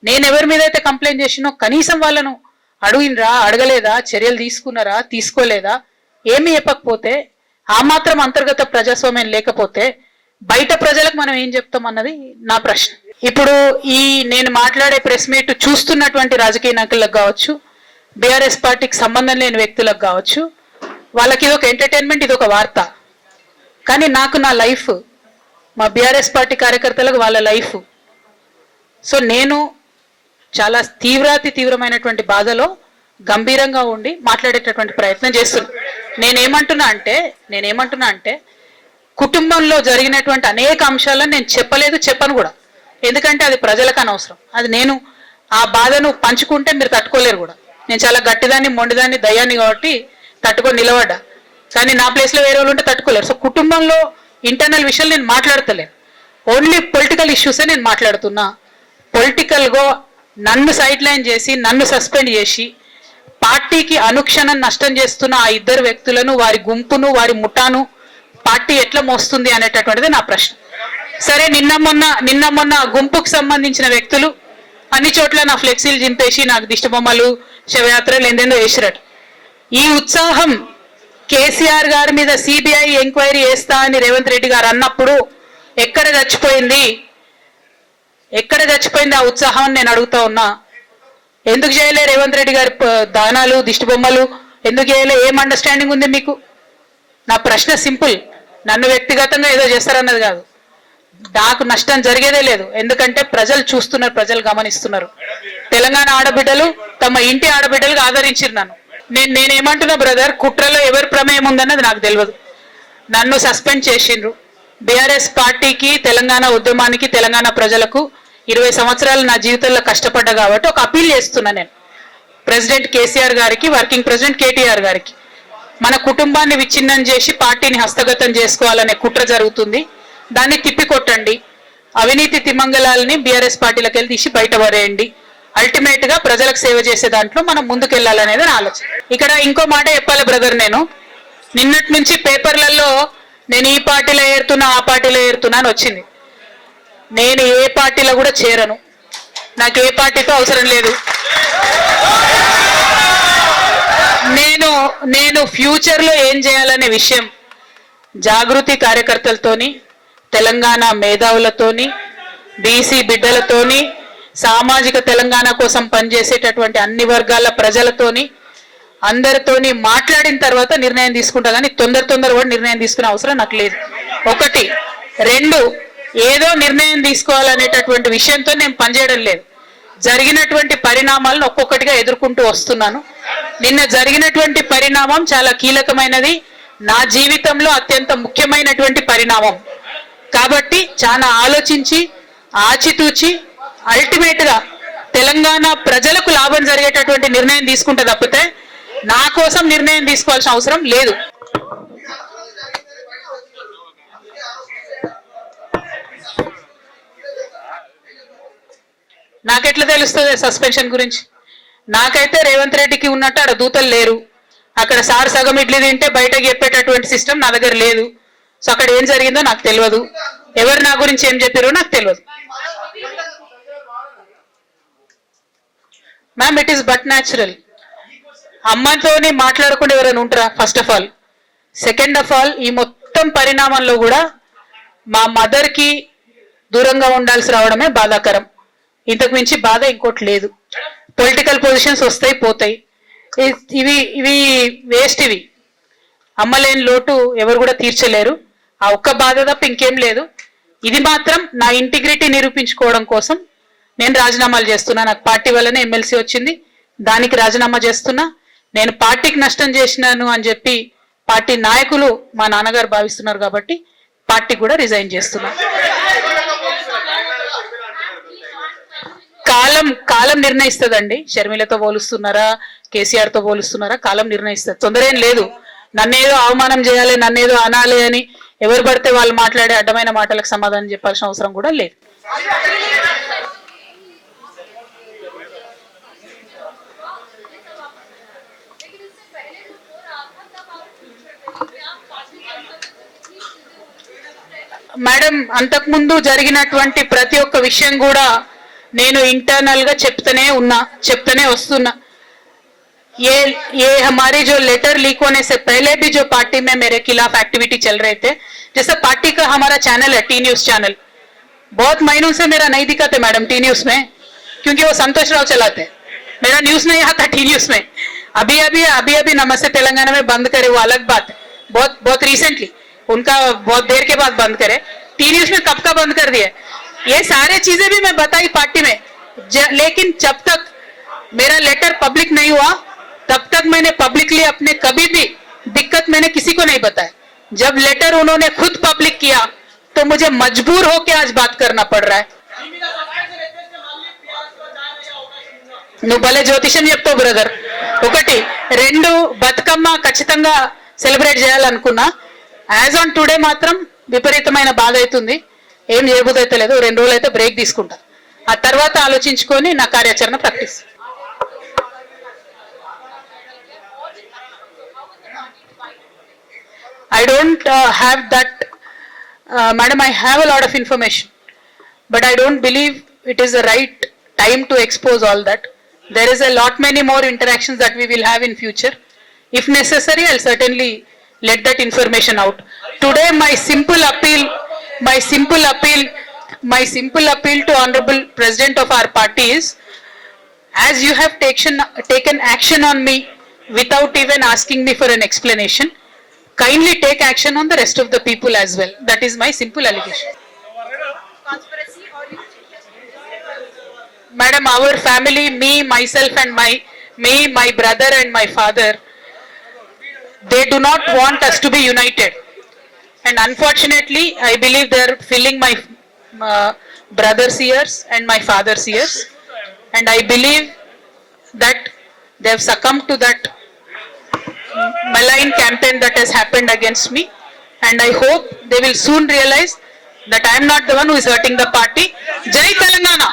నేను ఎవరి మీద అయితే కంప్లైంట్ చేసినో కనీసం వాళ్ళను అడిగినరా, అడగలేదా, చర్యలు తీసుకున్నారా, తీసుకోలేదా, ఏమి చెప్పకపోతే, ఆ మాత్రం అంతర్గత ప్రజాస్వామ్యం లేకపోతే బయట ప్రజలకు మనం ఏం చెప్తాం అన్నది నా ప్రశ్న. ఇప్పుడు ఈ నేను మాట్లాడే ప్రెస్ మీట్ చూస్తున్నటువంటి రాజకీయ నాయకులకు కావచ్చు, బీఆర్ఎస్ పార్టీకి సంబంధం లేని వ్యక్తులకు కావచ్చు, వాళ్ళకి ఇది ఒక ఎంటర్టైన్మెంట్, ఇది ఒక వార్త. కానీ నాకు నా లైఫ్, మా బీఆర్ఎస్ పార్టీ కార్యకర్తలకు వాళ్ళ లైఫ్. సో నేను చాలా తీవ్రమైనటువంటి బాధలో గంభీరంగా ఉండి మాట్లాడేటటువంటి ప్రయత్నం చేస్తున్నా. నేనేమంటున్నా అంటే కుటుంబంలో జరిగినటువంటి అనేక అంశాలను నేను చెప్పను కూడా. ఎందుకంటే అది ప్రజలకు అనవసరం. అది నేను ఆ బాధను పంచుకుంటే మీరు తట్టుకోలేరు కూడా. నేను చాలా గట్టిదాన్ని, మొండిదాన్ని, దయ్యాన్ని కాబట్టి తట్టుకొని నిలబడ్డా. కానీ నా ప్లేస్లో వేరే వాళ్ళు ఉంటే తట్టుకోలేరు. సో కుటుంబంలో ఇంటర్నల్ విషయాలు నేను మాట్లాడతలేను. ఓన్లీ పొలిటికల్ ఇష్యూసే నేను మాట్లాడుతున్నా. పొలిటికల్గా నన్ను సైడ్ లైన్ చేసి, నన్ను సస్పెండ్ చేసి పార్టీకి అనుక్షణం నష్టం చేస్తున్న ఆ 2 వ్యక్తులను, వారి గుంపును, వారి ముఠాను పార్టీ ఎట్లా మోస్తుంది అనేటటువంటిది నా ప్రశ్న. సరే, నిన్న మొన్న గుంపుకు సంబంధించిన వ్యక్తులు అన్ని చోట్ల నా ఫ్లెక్సీలు చింపేసి నాకు దిష్టబొమ్మలు, శవయాత్రలు ఎందెందో వేసిరట. ఈ ఉత్సాహం కేసీఆర్ గారి మీద సిబిఐ ఎంక్వైరీ చేస్తా అని రేవంత్ రెడ్డి గారు అన్నప్పుడు ఎక్కడ చచ్చిపోయింది ఆ ఉత్సాహం నేను అడుగుతా ఉన్నా. ఎందుకు చేయలే రేవంత్ రెడ్డి గారి దానాలు, దిష్టిబొమ్మలు ఎందుకు చేయలే? ఏం అండర్స్టాండింగ్ ఉంది మీకు? నా ప్రశ్న సింపుల్. నన్ను వ్యక్తిగతంగా ఏదో చేస్తారన్నది కాదు. నాకు నష్టం జరిగేదే లేదు. ఎందుకంటే ప్రజలు చూస్తున్నారు, ప్రజలు గమనిస్తున్నారు. తెలంగాణ ఆడబిడ్డలు తమ ఇంటి ఆడబిడ్డలుగా ఆదరించారు నన్ను. నేనేమంటున్నా బ్రదర్, కుట్రలో ఎవరి ప్రమేయం ఉందన్నది నాకు తెలియదు. నన్ను సస్పెండ్ చేసిండ్రు. బీఆర్ఎస్ పార్టీకి, తెలంగాణ ఉద్యమానికి, తెలంగాణ ప్రజలకు 20 సంవత్సరాలు నా జీవితంలో కష్టపడ్డా కాబట్టి ఒక అప్పీల్ చేస్తున్నా నేను ప్రెసిడెంట్ కేసీఆర్ గారికి, వర్కింగ్ ప్రెసిడెంట్ కేటీఆర్ గారికి. మన కుటుంబాన్ని విచ్ఛిన్నం చేసి పార్టీని హస్తగతం చేసుకోవాలనే కుట్ర జరుగుతుంది. దాన్ని తిప్పికొట్టండి. అవినీతి తిమంగళాలని బీఆర్ఎస్ పార్టీలకు వెళ్ళి తీసి బయట పడేయండి. అల్టిమేట్ గా ప్రజలకు సేవ చేసే దాంట్లో మనం ముందుకెళ్లాలనేది నా ఆలోచన. ఇక్కడ ఇంకో మాట చెప్పాలి బ్రదర్, నేను నిన్నటి నుంచి పేపర్లలో నేను ఈ పార్టీలో ఏరుతున్నా, ఆ పార్టీలో ఏరుతున్నా అని వచ్చింది. నేను ఏ పార్టీలో కూడా చేరను. నాకు ఏ పార్టీతో అవసరం లేదు. నేను ఫ్యూచర్ లో ఏం చేయాలనే విషయం జాగృతి కార్యకర్తలతోని, తెలంగాణ మేధావులతోని, బీసీ బిడ్డలతోని, సామాజిక తెలంగాణ కోసం పనిచేసేటటువంటి అన్ని వర్గాల ప్రజలతోని, అందరితోని మాట్లాడిన తర్వాత నిర్ణయం తీసుకుంటా. కానీ తొందర కూడా నిర్ణయం తీసుకునే అవసరం నాకు లేదు. 1, 2 ఏదో నిర్ణయం తీసుకోవాలనేటటువంటి విషయంతో నేను పనిచేయడం లేదు. జరిగినటువంటి పరిణామాలను ఒక్కొక్కటిగా ఎదుర్కొంటూ వస్తున్నాను. నిన్న జరిగినటువంటి పరిణామం చాలా కీలకమైనది, నా జీవితంలో అత్యంత ముఖ్యమైనటువంటి పరిణామం. కాబట్టి చాలా ఆలోచించి, ఆచితూచి, అల్టిమేట్ గా తెలంగాణ ప్రజలకు లాభం జరిగేటటువంటి నిర్ణయం తీసుకుంటే తప్పితే నా కోసం నిర్ణయం తీసుకోవాల్సిన అవసరం లేదు. నాకెట్లా తెలుస్తుంది సస్పెన్షన్ గురించి? నాకైతే రేవంత్ రెడ్డికి ఉన్నట్టు అక్కడ దూతలు లేరు. అక్కడ సార్ సగం ఇడ్లీ తింటే బయటకు చెప్పేటటువంటి సిస్టమ్ నా దగ్గర లేదు. సో అక్కడ ఏం జరిగిందో నాకు తెలియదు, ఎవరు నా గురించి ఏం చెప్పారో నాకు తెలియదు. Ma'am, it is but natural. అమ్మతోని మాట్లాడకుండా ఎవరైనా ఉంటారా? First of all. Second of all, ఈ మొత్తం పరిణామంలో కూడా మా మదర్కి దూరంగా ఉండాల్సి రావడమే బాధాకరం. ఇంతకు మించి బాధ ఇంకోటి లేదు. పొలిటికల్ పొజిషన్స్ వస్తాయి పోతాయి, ఇవి వేస్ట్. ఇవి అమ్మలేని లోటు ఎవరు కూడా తీర్చలేరు. ఆ ఒక్క బాధ తప్ప ఇంకేం లేదు. ఇది మాత్రం నా ఇంటిగ్రిటీ నిరూపించుకోవడం కోసం నేను రాజీనామాలు చేస్తున్నా. నాకు పార్టీ వల్లనే ఎమ్మెల్సీ వచ్చింది, దానికి రాజీనామా చేస్తున్నా. నేను పార్టీకి నష్టం చేసినాను అని చెప్పి పార్టీ నాయకులు మా నాన్నగారు భావిస్తున్నారు కాబట్టి పార్టీ కూడా రిజైన్ చేస్తున్నా. కాలం నిర్ణయిస్తుందండి. షర్మిలతో పోలుస్తున్నారా, కేసీఆర్ తో పోలుస్తున్నారా, కాలం నిర్ణయిస్తుంది. తొందర ఏం లేదు. నన్నేదో అవమానం చేయాలి, నన్నేదో అనాలి అని ఎవరు పడితే వాళ్ళు మాట్లాడే అడ్డమైన మాటలకు సమాధానం చెప్పాల్సిన అవసరం కూడా లేదు. మేడం, అంతకుముందు జరిగినటువంటి ప్రతి ఒక్క విషయం కూడా నేను ఇంటర్నల్ గా చెప్తూనే వస్తున్నా. ये हमारे जो लेटर लीक होने से पहले भी जो पार्टी में मेरे खिलाफ एक्टिविटी चल रहे थे, जैसे पार्टी का हमारा चैनल है टी न्यूज चैनल, बहुत महीनों से मेरा नहीं दिखाते मैडम टी न्यूज में, क्योंकि वो संतोष राव चलाते. मेरा न्यूज नहीं आता टी न्यूज में. अभी नमस्ते तेलंगाना में बंद करे, वो अलग बात है. बहुत रिसेंटली उनका बहुत देर के बाद बंद करे. टी न्यूज में कब का बंद कर दिया. ये सारे चीजें भी मैं बताई पार्टी में, लेकिन जब तक मेरा लेटर पब्लिक नहीं हुआ तब तक मैंने पब्लिकली अपने कभी भी दिक्कत मैंने किसी को नहीं बताया. जब लेटर उन्होंने खुद पब्लिक किया तो मुझे मजबूर होकर आज बात करना पड़ रहा है. నువ్వు భలే జ్యోతిషం చెప్తావు బ్రదర్. 1, 2 బతుకమ్మ ఖచ్చితంగా సెలబ్రేట్ చేయాలనుకున్నా. యాజ్ ఆన్ టుడే మాత్రం విపరీతమైన బాధ అవుతుంది. ఏం చేయబోదైతే లేదు. 2 రోజులు అయితే బ్రేక్ తీసుకుంటా. ఆ తర్వాత ఆలోచించుకొని నా కార్యాచరణ ప్రకటిస్తాను. I don't have that, madam. I have a lot of information, but I don't believe it is the right time to expose all that. There is a lot many more interactions that we will have in future. If necessary, I'll certainly let that information out. Today, my simple appeal to Honorable President of our party is, as you have taken action on me without even asking me for an explanation, kindly take action on the rest of the people as well. That is my simple allegation. Conspiracy or Madam, our family, me, myself, and my brother, and my father, they do not want us to be united. And unfortunately, I believe they are filling my brother's ears and my father's ears. And I believe that they have succumbed to that malign campaign that has happened against me. And I hope they will soon realize that I am not the one who is hurting the party. Jai Telangana!